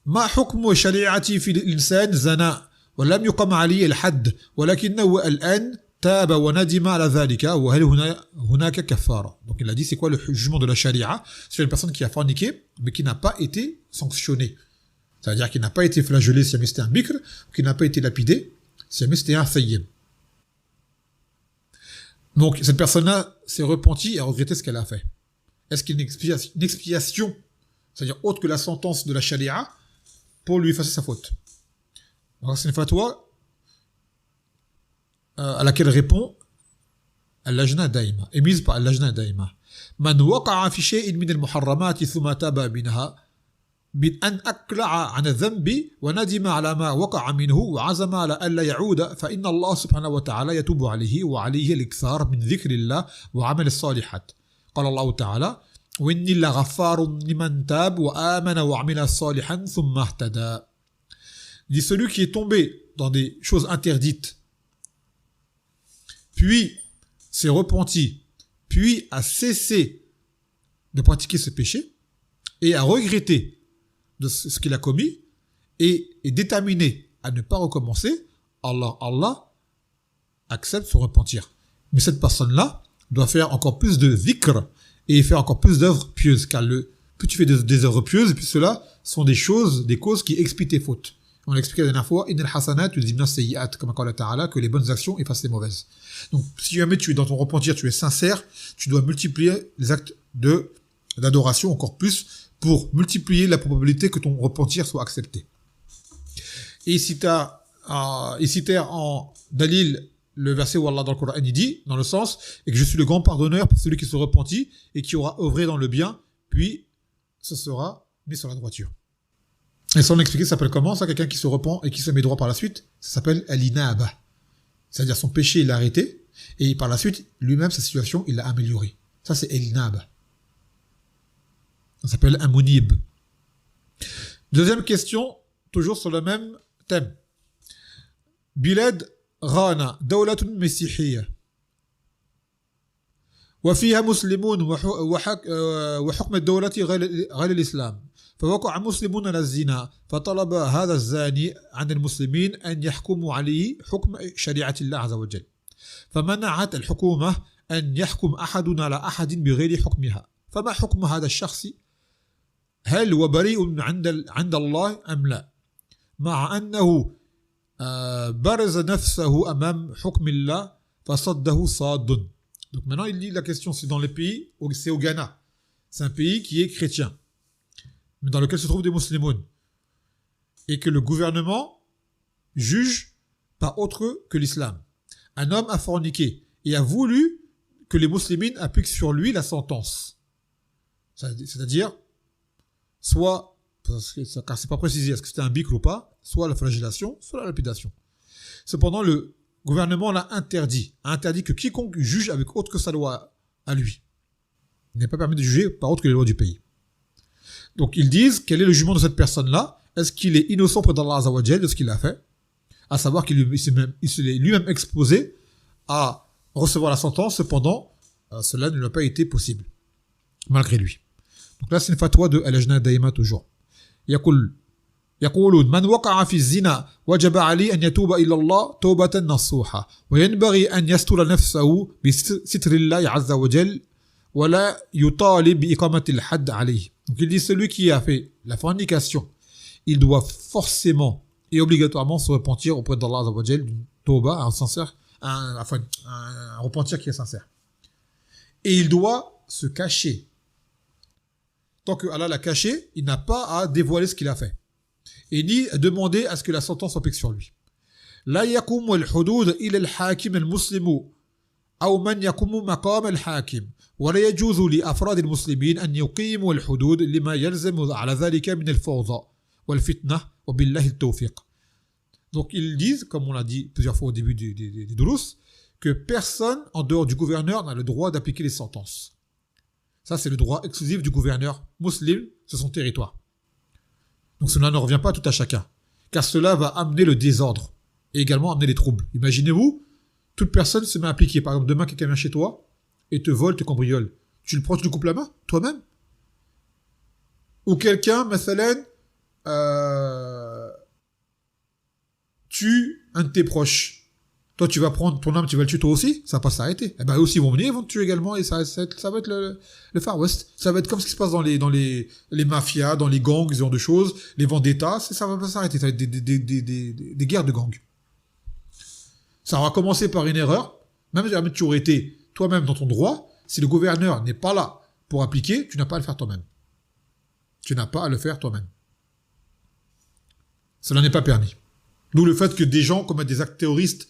ما حكم شريعتي في الإنسان زنى ولم يقم عليه الحد ولكنه الآن تاب وندم على ذلك وهل هناك كفارة. Donc il a dit c'est quoi le jugement de la charia sur une personne qui a forniqué mais qui n'a pas été sanctionnée. C'est-à-dire qu'il n'a pas été flagellé si jamais c'était un bikr, ou qu'il n'a pas été lapidé si jamais c'était un thayyib. Donc cette personne-là s'est repentie et a regretté ce qu'elle a fait. Est-ce qu'il y a une expiation, c'est-à-dire autre que la sentence de la charia, pour lui effacer sa faute? Alors c'est une fatwa à laquelle répond Al-Lajna Daima, émise par Al-Lajna Daima. Man waqa'a fi shay'in min al-muharramat thumma taba minha بأن أقلع عن الذنب وندم على ما وقع منه وعزم على ألا يعود فإن الله سبحانه وتعالى يتوب عليه وعليه الإكثار من ذكر الله وعمل الصالحات. قال الله تعالى وإني لغفار لمن تاب وآمن وعمل صالحا ثم اهتدى. Dit celui qui est tombé dans des choses interdites, puis s'est repenti, puis a cessé de pratiquer ce péché et a regretté de ce qu'il a commis et est déterminé à ne pas recommencer, Allah accepte son repentir. Mais cette personne-là doit faire encore plus de dhikr et faire encore plus d'œuvres pieuses, car plus tu fais des œuvres pieuses, plus cela sont des causes qui expient tes fautes. On l'a expliqué la dernière fois, innal hasanat yudhibna sayyi'at, comme qala ta'ala, que les bonnes actions effacent les mauvaises. Donc si jamais tu es dans ton repentir, tu es sincère, tu dois multiplier les actes d'adoration encore plus pour multiplier la probabilité que ton repentir soit accepté. Et si t'es en dalil le verset où Allah dans le Coran il dit, dans le sens, et que je suis le grand pardonneur pour celui qui se repentit et qui aura œuvré dans le bien, puis ce sera mis sur la droiture. Et ça on expliqué, ça s'appelle comment ça, quelqu'un qui se repent et qui se met droit par la suite? Ça s'appelle al-inaba. C'est-à-dire son péché il l'a arrêté et par la suite lui-même sa situation il l'a améliorée. Ça c'est al-inaba. Ça s'appelle un munib. Deuxième question, toujours sur le même thème. Bilad Ghana, دولة مسيحية وفيها مسلمون وحكم الدولة غير الإسلام فوقع مسلمون على الزنا فطلب هذا الزاني عن المسلمين أن يحكموا عليه حكم شريعة الله عز وجل فمنعت الحكومة أن يحكم أحد على أحد بغير حكمها فما حكم هذا الشخص هل هو بريء عند الله أم لا مع أنه برز نفسه أمام حكم الله فصده صاد. Donc maintenant il dit la question c'est dans les pays, c'est au Ghana. C'est un pays qui est chrétien, mais dans lequel se trouvent des musulmans. Et que le gouvernement juge pas autre que l'islam. Un homme a forniqué et a voulu que les musulmans appliquent sur lui la sentence. C'est-à-dire, soit, car c'est pas précisé est-ce que c'était un bikr ou pas, soit la flagellation, soit la lapidation. Cependant, le gouvernement l'a interdit. A interdit que quiconque juge avec autre que sa loi à lui. Il n'est pas permis de juger par autre que les lois du pays. Donc ils disent, quel est le jugement de cette personne-là? Est-ce qu'il est innocent près d'Allah Azza wa Jal de ce qu'il a fait? À savoir qu'il s'est lui-même exposé à recevoir la sentence, cependant, cela ne lui a pas été possible, malgré lui. Donc là, c'est une fatwa de Al-Lajna Daima toujours. يقولون من وقع في الزنا وجب عليه أن يتوب إلى الله توبة نصوحة وينبغي أن يستر نفسه بستر الله عز وجل ولا يطالب بإقامة الحد عليه. Donc il dit celui qui a fait la fornication, il doit forcément et obligatoirement se repentir auprès d'Allah Azza wa Jal d'une tauba, un repentir qui est sincère. Et il doit se cacher. Tant que Allah l'a caché, il n'a pas à dévoiler ce qu'il a fait. Et ni à demander à ce que la sentence s'applique sur lui. لا يقوم الحدود إلى الحاكم المسلم أو من يقوم مقام الحاكم ولا يجوز لأفراد المسلمين أن يقيموا الحدود لما يلزم على ذلك من الفوضى والفتنة وبالله التوفيق. Donc ils disent, comme on l'a dit plusieurs fois au début des durus, que personne en dehors du gouverneur n'a le droit d'appliquer les sentences. Ça, c'est le droit exclusif du gouverneur musulman sur son territoire. Donc cela ne revient pas à tout à chacun. Car cela va amener le désordre et également amener les troubles. Imaginez-vous, toute personne se met à appliquer. Par exemple, demain, quelqu'un vient chez toi et te vole, te cambriole. Tu le prends, tu lui coupes la main, toi-même. Ou quelqu'un, mathalan, tue un de tes proches. Toi, tu vas prendre ton âme, tu vas le tuer toi aussi, ça va pas s'arrêter. Eh ben, eux aussi vont venir, ils vont te tuer également, et ça va être le Far West. Ça va être comme ce qui se passe dans les mafias, dans les gangs, ce genre de choses, les vendettas, ça va pas s'arrêter. Ça va être des guerres de gangs. Ça va commencer par une erreur, même si tu aurais été toi-même dans ton droit, si le gouverneur n'est pas là pour appliquer, tu n'as pas à le faire toi-même. Tu n'as pas à le faire toi-même. Cela n'est pas permis. D'où le fait que des gens commettent des actes terroristes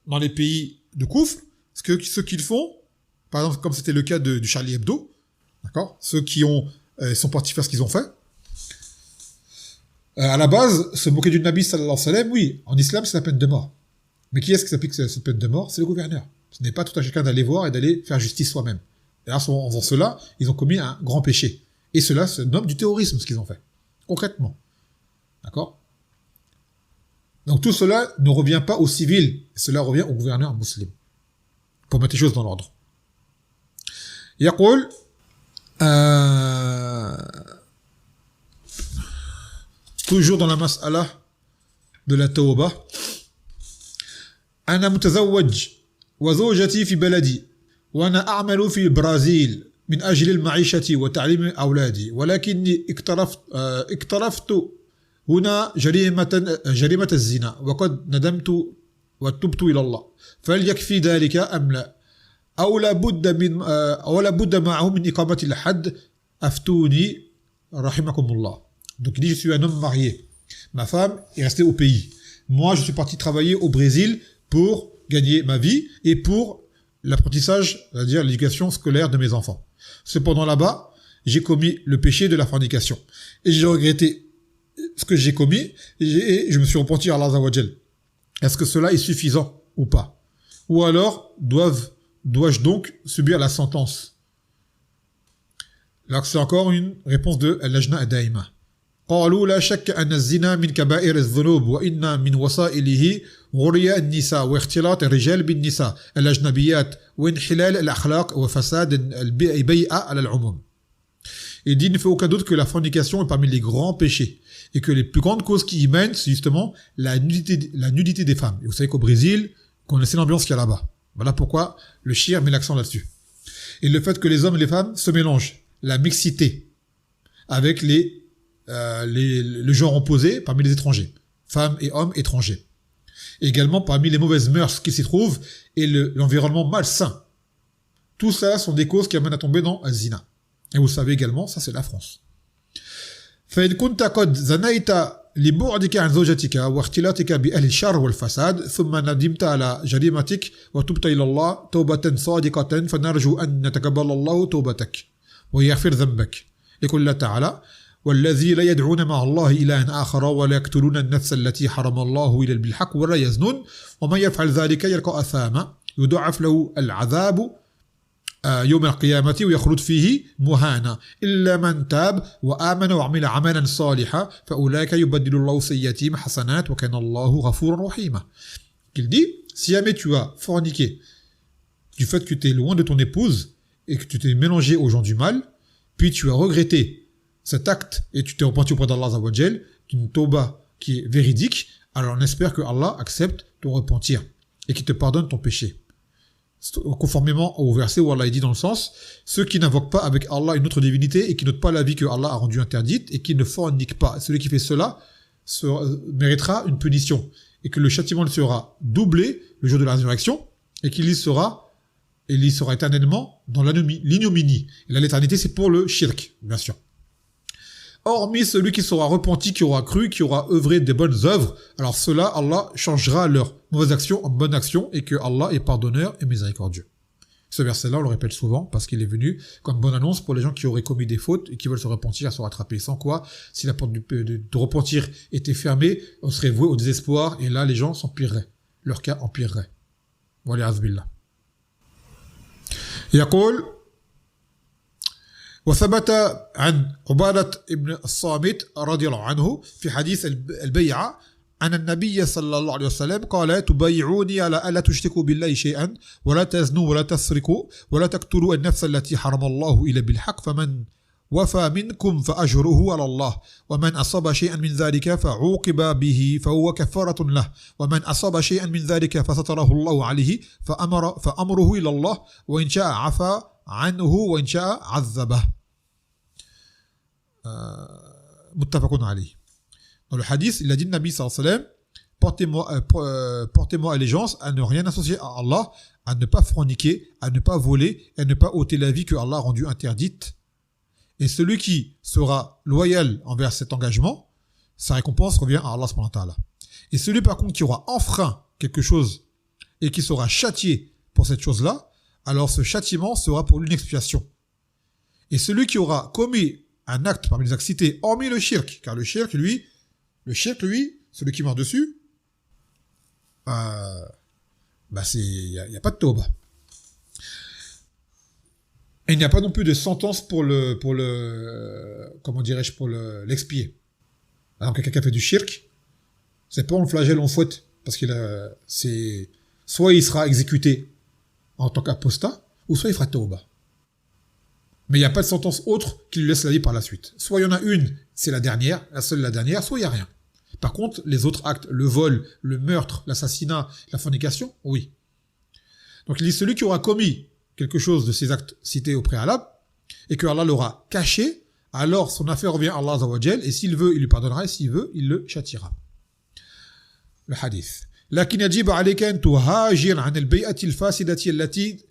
dans les pays de Koufr, parce que ceux qu'ils font, par exemple, comme c'était le cas du Charlie Hebdo, d'accord, ceux qui sont partis faire ce qu'ils ont fait, à la base, se moquer du Nabi sallallahu alayhi wa sallam, oui, en islam, c'est la peine de mort. Mais qui est-ce qui s'applique cette peine de mort? C'est le gouverneur. Ce n'est pas tout à chacun d'aller voir et d'aller faire justice soi-même. Et là, en faisant cela, ils ont commis un grand péché. Et cela se nomme du terrorisme, ce qu'ils ont fait. Concrètement. D'accord? Donc tout cela ne revient pas aux civils, cela revient au gouverneur musulman. Pour mettre les choses dans l'ordre. يقول toujours dans la mas'ala de la tawbah, أنا متزوج وزوجتي في بلدي وأنا أعمل في البرازيل من أجل المعيشة وتعليم أولادي ولكني اقترفت هنا جريمة الزنا وقد ندمت وتبت إلى الله فهل يكفي ذلك أم لا أو لا بد معه من إقامة الحد أفتوني رحمكم الله. Donc il dit, je suis un homme marié, ma femme est restée au pays, moi je suis parti travailler au Brésil pour gagner ma vie et pour l'apprentissage, c'est-à-dire l'éducation scolaire de mes enfants. Cependant là-bas, j'ai commis le péché de la fornication et j'ai regretté ce que j'ai commis et je me suis repenti à Allah Azza wa Jal. Est-ce que cela est suffisant ou pas? Ou alors dois-je donc subir la sentence? Là c'est encore une réponse de Al-Lajna Ad-Daima. قالوا لا شك أن الزنا من كبائر الذنوب وإن من وسائله غرياء النساء واختلاط الرجال بالنساء الأجنبيات وانحلال الأخلاق وفساد البيئة على العموم. Il dit, il ne fait aucun doute que la fornication est parmi les grands péchés et que les plus grandes causes qui y mènent, c'est justement la nudité des femmes. Et vous savez qu'au Brésil, qu'on connaissez l'ambiance qu'il y a là-bas. Voilà pourquoi le shir met l'accent là-dessus. Et le fait que les hommes et les femmes se mélangent, la mixité avec le genre opposé parmi les étrangers, femmes et hommes étrangers. Et également parmi les mauvaises mœurs qui s'y trouvent et l'environnement malsain. Tout ça sont des causes qui amènent à tomber dans le zina. Et vous savez également, ça c'est la France. فإن كنت قد زنيت لبعدك عن زوجتك واختلاطك بأهل الشر والفساد ثم ندمت على جريمتك وتبت إلى الله توبة صادقة فنرجو أن يتقبل الله توبتك ويغفر ذنبك. يقول الله تعالى والذي لا يدعون مع الله إلها آخر ولا يقتلون النفس التي حرم الله إلا بالحق ولا يزنون ومن يفعل ذلك يلقى أثاما يضاعف له العذاب يوم القيامة ويخلد فيه مهانا إلا من تاب وآمن وعمل عملا صالحا فأولئك يبدل الله سيئاتهم حسنات وكان الله غفورا رحيما. Il dit, si jamais tu as forniqué du fait que tu es loin de ton épouse et que tu t'es mélangé aux gens du mal, puis tu as regretté cet acte et tu t'es repenti auprès d'Allah Azza wa Jal, d'une tauba qui est véridique, alors on espère que Allah accepte ton repentir et qu'il te pardonne ton péché. Conformément au verset où Allah dit dans le sens, ceux qui n'invoquent pas avec Allah une autre divinité et qui notent pas la vie que Allah a rendue interdite et qui ne forniquent pas. Celui qui fait cela méritera une punition et que le châtiment lui sera doublé le jour de la résurrection et qu'il y sera éternellement dans l'ignominie. Et là, l'éternité, c'est pour le shirk, bien sûr. Hormis celui qui sera repenti, qui aura cru, qui aura œuvré des bonnes œuvres, alors cela, Allah changera leurs mauvaises actions en bonnes actions et que Allah est pardonneur et miséricordieux. Ce verset-là, on le répète souvent parce qu'il est venu comme bonne annonce pour les gens qui auraient commis des fautes et qui veulent se repentir, se rattraper. Sans quoi, si la porte de repentir était fermée, on serait voué au désespoir et là, les gens s'empireraient. Leur cas empirerait. Waliyaz billah. يقول وثبت عن عبادة ابن الصامت رضي الله عنه في حديث البيعة أن النبي صلى الله عليه وسلم قال تبايعوني على ألا تشركوا بالله شيئا ولا تزنوا ولا تسرقوا ولا تقتلوا النفس التي حرم الله إلا بالحق فمن وفى منكم فأجره على الله ومن أصاب شيئا من ذلك فعوقب به فهو كفارة له ومن أصاب شيئا من ذلك فستره الله عليه فأمره إلى الله وإن شاء عفا عنه وإن شاء عذبه. متفق عليه. Dans le hadith, il a dit le Nabi sallallahu alayhi wa sallam, portez-moi allégeance à ne rien associer à Allah, à ne pas forniquer, à ne pas voler, et à ne pas ôter la vie que Allah a rendue interdite. Et celui qui sera loyal envers cet engagement, sa récompense revient à Allah subhanahu wa ta'ala. Et celui par contre qui aura enfreint quelque chose et qui sera châtié pour cette chose-là, alors ce châtiment sera pour lui une expiation. Et celui qui aura commis un acte parmi les actes cités, hormis le shirk, car le shirk, lui, celui qui meurt dessus, il n'y a pas de tauba. Et il n'y a pas non plus de sentence pour l'expier. Par exemple, quelqu'un fait du shirk, c'est pas on le flagelle, on fouette, parce soit il sera exécuté en tant qu'apostat, ou soit il fera tauba. Mais il n'y a pas de sentence autre qui lui laisse la vie par la suite. Soit il y en a une, c'est la dernière, la dernière, soit il n'y a rien. Par contre, les autres actes, le vol, le meurtre, l'assassinat, la fornication, oui. Donc il dit celui qui aura commis quelque chose de ces actes cités au préalable, et que Allah l'aura caché, alors son affaire revient à Allah Azza wa Jal, et s'il veut, il lui pardonnera, et s'il veut, il le châtiera. Le hadith. لكن يجب عليك أن تهاجر عن البيئة الفاسدة التي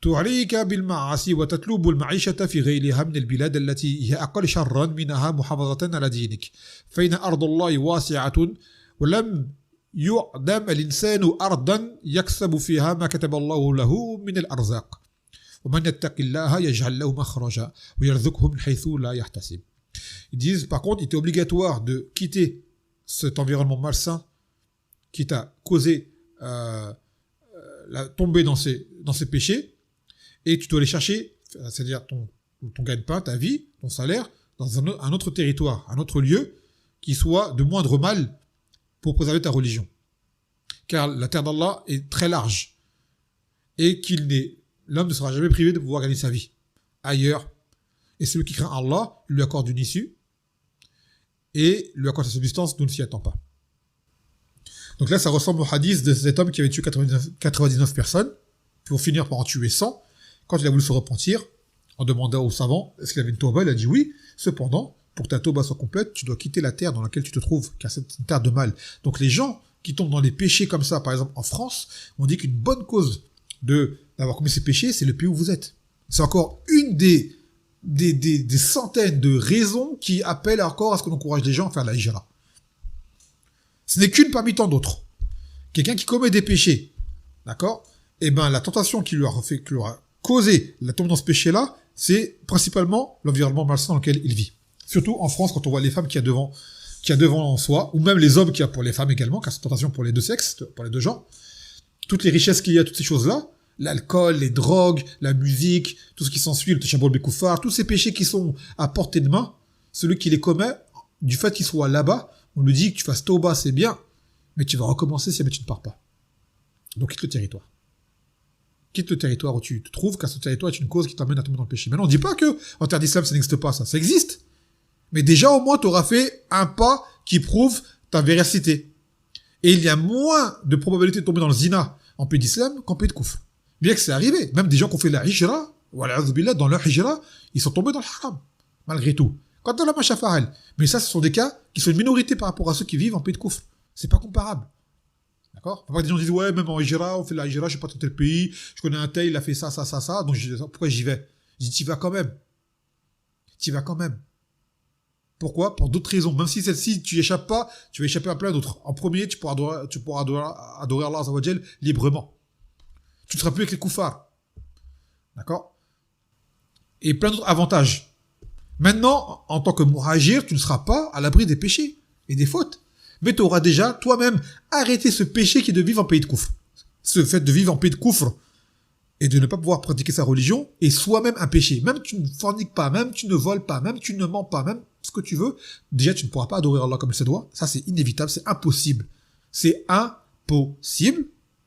تعريك بالمعاصي وتطلب المعيشة في غيرها من البلاد التي هي أقل شرا منها محافظة على دينك فإن أرض الله واسعة ولم يعدم الإنسان أرضا يكسب فيها ما كتب الله له من الأرزاق ومن يتق الله يجعل له مخرجا ويرزقه من حيث لا يحتسب. Ils disent par contre il est obligatoire de quitter cet environnement malsain qui t'a causé tomber dans ces péchés, et tu dois aller chercher, c'est-à-dire ton gagne-pain, ta vie, ton salaire, dans un autre territoire, un autre lieu, qui soit de moindre mal pour préserver ta religion. Car la terre d'Allah est très large, et l'homme ne sera jamais privé de pouvoir gagner sa vie ailleurs. Et celui qui craint Allah, il lui accorde une issue, et lui accorde sa subsistance, nous ne s'y attend pas. Donc là, ça ressemble au hadith de cet homme qui avait tué 99 personnes, pour finir par en tuer 100. Quand il a voulu se repentir, en demandant aux savants est-ce qu'il avait une tauba, il a dit oui. Cependant, pour que ta tauba soit complète, tu dois quitter la terre dans laquelle tu te trouves, car c'est une terre de mal. Donc les gens qui tombent dans les péchés comme ça, par exemple en France, on dit qu'une bonne cause d'avoir commis ces péchés, c'est le pays où vous êtes. C'est encore une des centaines de raisons qui appellent encore à ce qu'on encourage les gens à faire la hijra. Ce n'est qu'une parmi tant d'autres. Quelqu'un qui commet des péchés, d'accord ? Eh ben, la tentation qui lui aura causé la tombe dans ce péché-là, c'est principalement l'environnement malsain dans lequel il vit. Surtout en France, quand on voit les femmes qu'il y a devant soi, ou même les hommes qu'il y a pour les femmes également, car c'est une tentation pour les deux sexes, pour les deux genres. Toutes les richesses qu'il y a, toutes ces choses-là, l'alcool, les drogues, la musique, tout ce qui s'ensuit, le tashabul bikoufar, tous ces péchés qui sont à portée de main, celui qui les commet, du fait qu'il soit là-bas, on lui dit que tu fasses tauba, c'est bien, mais tu vas recommencer si jamais tu ne pars pas. Donc quitte le territoire. Quitte le territoire où tu te trouves, car ce territoire est une cause qui t'amène à tomber dans le péché. Maintenant, on ne dit pas que en terre d'islam, ça n'existe pas, ça existe. Mais déjà, au moins, tu auras fait un pas qui prouve ta véracité. Et il y a moins de probabilité de tomber dans le zina en pays d'islam qu'en pays de koufr. Bien que c'est arrivé. Même des gens qui ont fait la hijra, dans leur hijra, ils sont tombés dans le haram. Malgré tout. Quand on a machafa'al. Mais ça, ce sont des cas qui sont une minorité par rapport à ceux qui vivent en pays de koufr. C'est pas comparable. D'accord? Parfois, des gens disent, ouais, même en hijra, on fait la hijra, je sais pas dans tel pays, je connais un tel, il a fait ça, donc pourquoi j'y vais? Je dis, t'y vas quand même. T'y vas quand même. Pourquoi? Pour d'autres raisons. Même si celle-ci, tu y échappes pas, tu vas échapper à plein d'autres. En premier, tu pourras adorer Allah Azza wa Jal librement. Tu ne seras plus avec les koufars. D'accord? Et plein d'autres avantages. Maintenant, en tant que muhajir, tu ne seras pas à l'abri des péchés et des fautes. Mais tu auras déjà, toi-même, arrêté ce péché qui est de vivre en pays de koufr. Ce fait de vivre en pays de koufr et de ne pas pouvoir pratiquer sa religion est soi-même un péché. Même tu ne forniques pas, même tu ne voles pas, même tu ne mens pas, même ce que tu veux, déjà tu ne pourras pas adorer Allah comme il se doit. Ça, c'est inévitable, c'est impossible. C'est impossible.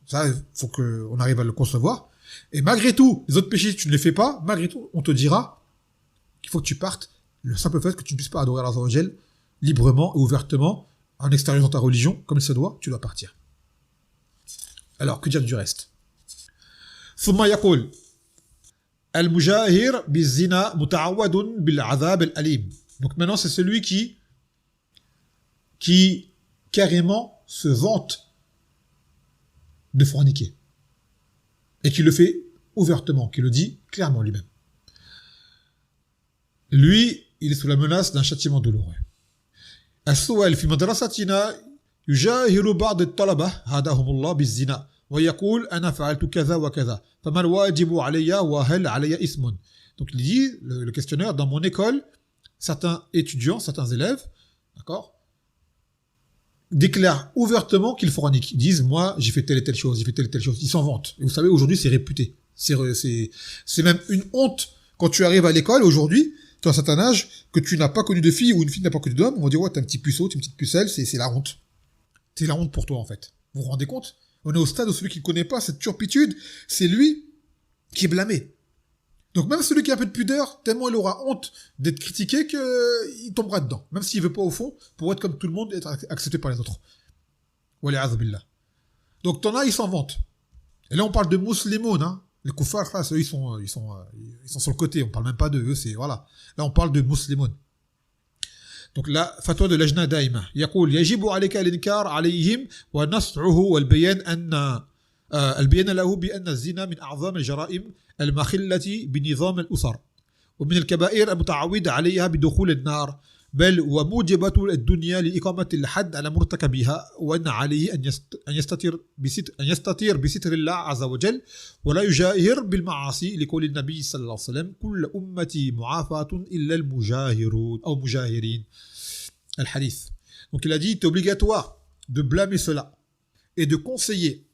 Ça, il faut qu'on arrive à le concevoir. Et malgré tout, les autres péchés, tu ne les fais pas, malgré tout, on te dira qu'il faut que tu partes. Le simple fait que tu ne puisses pas adorer Allah Azza wa Jal librement et ouvertement, en extériorisant ta religion, comme il se doit, tu dois partir. Alors, que dire du reste? ثم يقول المجاهر بالزنا متعود بالعذاب الأليم. Donc maintenant, c'est celui qui carrément se vante de forniquer. Et qui le fait ouvertement, qui le dit clairement lui-même. Lui, il est sous la menace d'un châtiment douloureux. السؤال في مدرستنا يجاهر بعض الطلبة هداهم الله بالزنا ويقول أنا فعلت كذا وكذا فما الواجب علي وهل علي إثم. Donc il dit, le questionnaire, dans mon école, certains étudiants, certains élèves, d'accord, déclarent ouvertement qu'ils forniquent. Ils disent, moi, j'ai fait telle et telle chose, j'ai fait telle et telle chose. Ils s'en vantent. Et vous savez, aujourd'hui, c'est réputé. C'est même une honte quand tu arrives à l'école aujourd'hui, tu as un certain âge, que tu n'as pas connu de fille ou une fille n'a pas connu d'homme, on va dire, ouais, t'es un petit puceau, t'es une petite pucelle, c'est la honte. C'est la honte pour toi, en fait. Vous vous rendez compte? On est au stade où celui qui ne connaît pas cette turpitude, c'est lui qui est blâmé. Donc même celui qui a un peu de pudeur, tellement il aura honte d'être critiqué qu'il tombera dedans. Même s'il veut pas au fond, pour être comme tout le monde et être accepté par les autres. Wali'adhu billah. Donc t'en as, ils s'en vantent. Et là on parle de musulmans, hein. Les kuffars, là, eux, ils sont sur le côté, on parle même pas d'eux, c'est, voilà. Là on parle de musulmans. Donc la fatwa de l'ajna daïma. يقول يجب عليك الإنكار عليهم ونصحه والبيان أن البيان له بأن الزنا من أعظم الجرائم المخلة بنظام الأسر ومن الكبائر المتعودة عليها بدخول النار بل وموجبة الدنيا لإقامة الحد على مرتكبها وأن عليه أن يستتير بستر الله عز وجل ولا يجاهر بالمعاصي لقول النبي صلى الله عليه وسلم كل أمتي معافاة إلا المجاهرون أو مجاهرين الحديث. Donc il a dit, c'est obligatoire de blâmer cela et de conseiller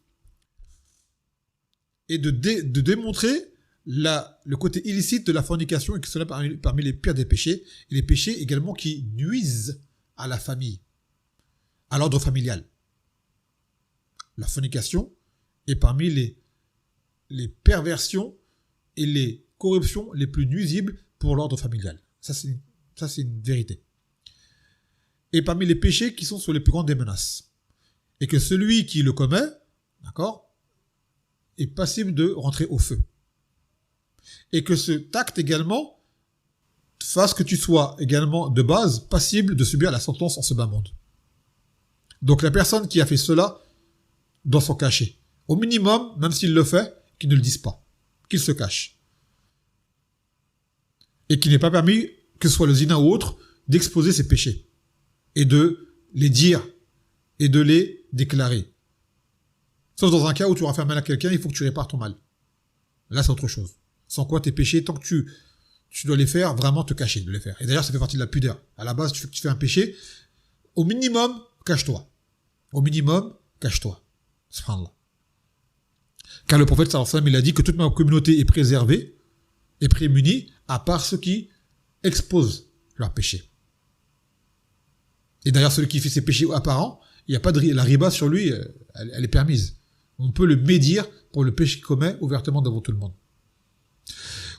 et de démontrer le côté illicite de la fornication et que cela parmi les pires des péchés, et les péchés également qui nuisent à la famille, à l'ordre familial. La fornication est parmi les perversions et les corruptions les plus nuisibles pour l'ordre familial. Ça, c'est une vérité. Et parmi les péchés qui sont sur les plus grandes des menaces. Et que celui qui le commet, d'accord, est passible de rentrer au feu. Et que cet acte également fasse que tu sois également de base passible de subir la sentence en ce bas monde. Donc la personne qui a fait cela doit s'en cacher. Au minimum, même s'il le fait, qu'il ne le dise pas, qu'il se cache. Et qu'il n'est pas permis, que ce soit le zina ou autre, d'exposer ses péchés. Et de les dire, et de les déclarer. Sauf dans un cas où tu auras fait mal à quelqu'un, il faut que tu répares ton mal. Là, c'est autre chose. Sans quoi tes péchés, tant que tu dois les faire, vraiment te cacher de les faire. Et d'ailleurs, ça fait partie de la pudeur. À la base, tu fais un péché, au minimum, cache-toi. Au minimum, cache-toi. Subhanallah. Car le prophète sallallahu alayhi wa sallam, il a dit que toute ma communauté est préservée, est prémunie, à part ceux qui exposent leurs péchés. Et d'ailleurs, celui qui fait ses péchés apparents, il n'y a pas de la riba sur lui, elle est permise. On peut le médire pour le péché qu'il commet ouvertement devant tout le monde.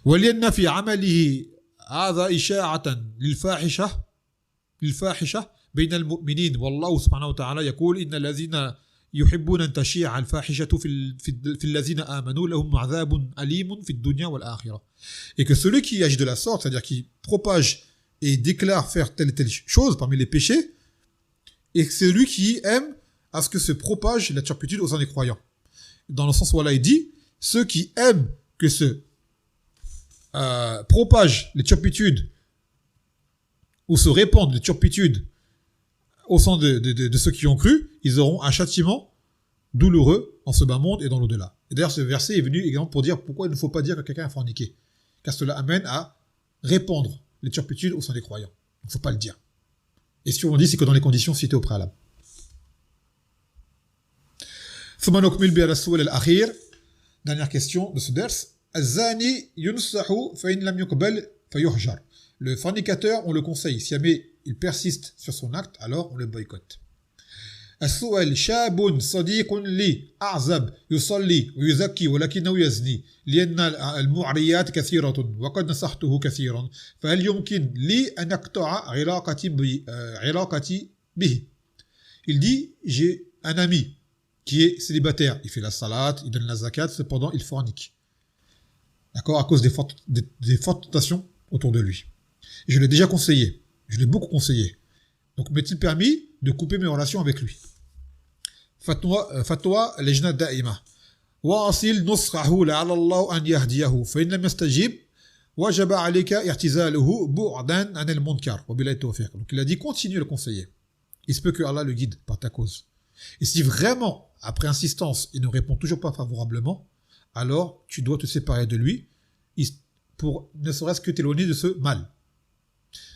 ولأن في عمله هذا إشاعة للفاحشة بين المؤمنين والله سبحانه وتعالى يقول إن الذين يحبون أن تشيع الفاحشة في الذين آمنوا لهم عذاب أليم في الدنيا والآخرة. Et que celui qui agit de la sorte, c'est-à-dire qui propage et déclare faire telle et telle chose parmi les péchés, et c'est lui qui aime à ce que se propage la turpitude au sein des croyants. Dans le sens où Allah dit, ceux qui aiment que se propagent les turpitudes ou se répandent les turpitudes au sein de ceux qui ont cru, ils auront un châtiment douloureux en ce bas monde et dans l'au-delà. Et d'ailleurs, ce verset est venu également pour dire pourquoi il ne faut pas dire que quelqu'un a forniqué. Car cela amène à répandre les turpitudes au sein des croyants. Il ne faut pas le dire. Et si on dit, c'est que dans les conditions citées au préalable. ثم نكمل بالسؤال الأخير Dernière question de ce ders. الزاني ينصح فإن لم يقبل فيهجر. Le fornicateur, on le conseille. Si jamais il persiste sur son acte, alors on le boycotte. السؤال شاب صديق لي أعزب يصلي ويزكي ولكنه يزني لأن المعريات كثيرة وقد نصحته كثيرا فهل يمكن لي أن أقطع علاقتي به. Il dit, j'ai un ami qui est célibataire, il fait la salat, il donne la zakat, cependant il fornique. D'accord, à cause des fortes tentations autour de lui. Je l'ai déjà conseillé, je l'ai beaucoup conseillé. Donc m'est-il permis de couper mes relations avec lui? فتوى لجنة دائمة واصل نصحه لعل الله أن يهديه فإن لم يستجيب وجب عليك اعتزاله بعدا عن المنكر وبالله التوفيق. Donc il a dit continue le conseiller. Il se peut que Allah le guide par ta cause. Et si vraiment, après insistance, il ne répond toujours pas favorablement, alors tu dois te séparer de lui pour ne serait-ce que t'éloigner de ce mal.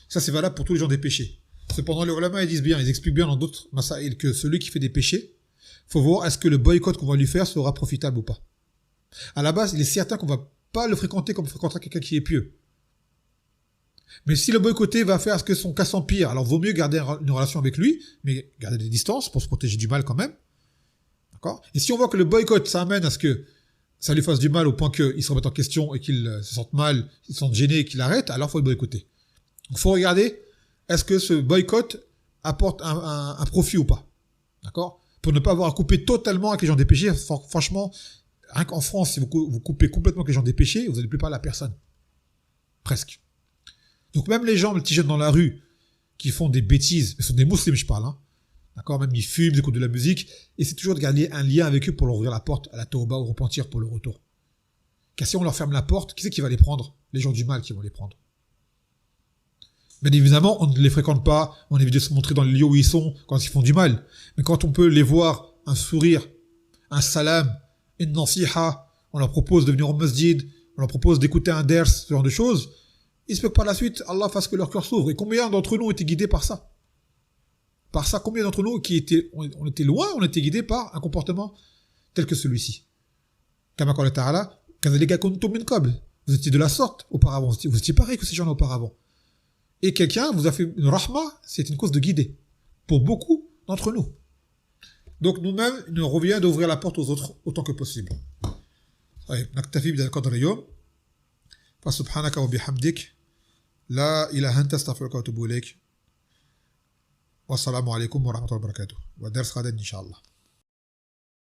Ça c'est valable pour tous les gens des péchés. Cependant les ulama ils disent bien, ils expliquent bien dans d'autres masaïl que celui qui fait des péchés, faut voir est-ce que le boycott qu'on va lui faire sera profitable ou pas. À la base, il est certain qu'on va pas le fréquenter comme on fréquentera quelqu'un qui est pieux. Mais si le boycotté va faire ce que son cas s'empire, alors vaut mieux garder une relation avec lui, mais garder des distances pour se protéger du mal quand même. D'accord ? Et si on voit que le boycott, ça amène à ce que ça lui fasse du mal au point qu'il se remette en question et qu'il se sente mal, qu'il se sente gêné et qu'il arrête, alors il faut le boycotter. Donc il faut regarder, est-ce que ce boycott apporte un profit ou pas. D'accord ? Pour ne pas avoir à couper totalement avec les gens des péchés, franchement, rien qu'en France, si vous coupez complètement avec les gens des péchés, vous n'allez plus parler à personne. Presque. Donc même les gens, les petits jeunes dans la rue, qui font des bêtises, ce sont des musulmans je parle, hein, d'accord, même ils fument, ils écoutent de la musique, et c'est toujours de garder un lien avec eux pour leur ouvrir la porte à la tauba, au repentir pour le retour. Car si on leur ferme la porte, qui c'est qui va les prendre? Les gens du mal qui vont les prendre. Bien évidemment, on ne les fréquente pas, on évite de se montrer dans les lieux où ils sont quand ils font du mal. Mais quand on peut les voir, un sourire, un salam, une nasiha, on leur propose de venir au masjid, on leur propose d'écouter un ders, ce genre de choses, il se peut que par la suite, Allah fasse que leur cœur s'ouvre. Et combien d'entre nous ont été guidés par ça? Par ça, combien d'entre nous on était loin, on était guidés par un comportement tel que celui-ci? Kama qala ta'ala, kadhalika kuntum min qabl. Vous étiez de la sorte auparavant, vous étiez pareil que ces gens-là auparavant. Et quelqu'un vous a fait une rahma, c'est une cause de guider. Pour beaucoup d'entre nous. Donc nous-mêmes, il nous revient d'ouvrir la porte aux autres autant que possible. نكتفي بهذا القدر اليوم فسبحانك وبحمدك لا إله إلا أنت أستغفرك وأتوب إليك والسلام عليكم ورحمة الله وبركاته ودرس غدا إن شاء الله.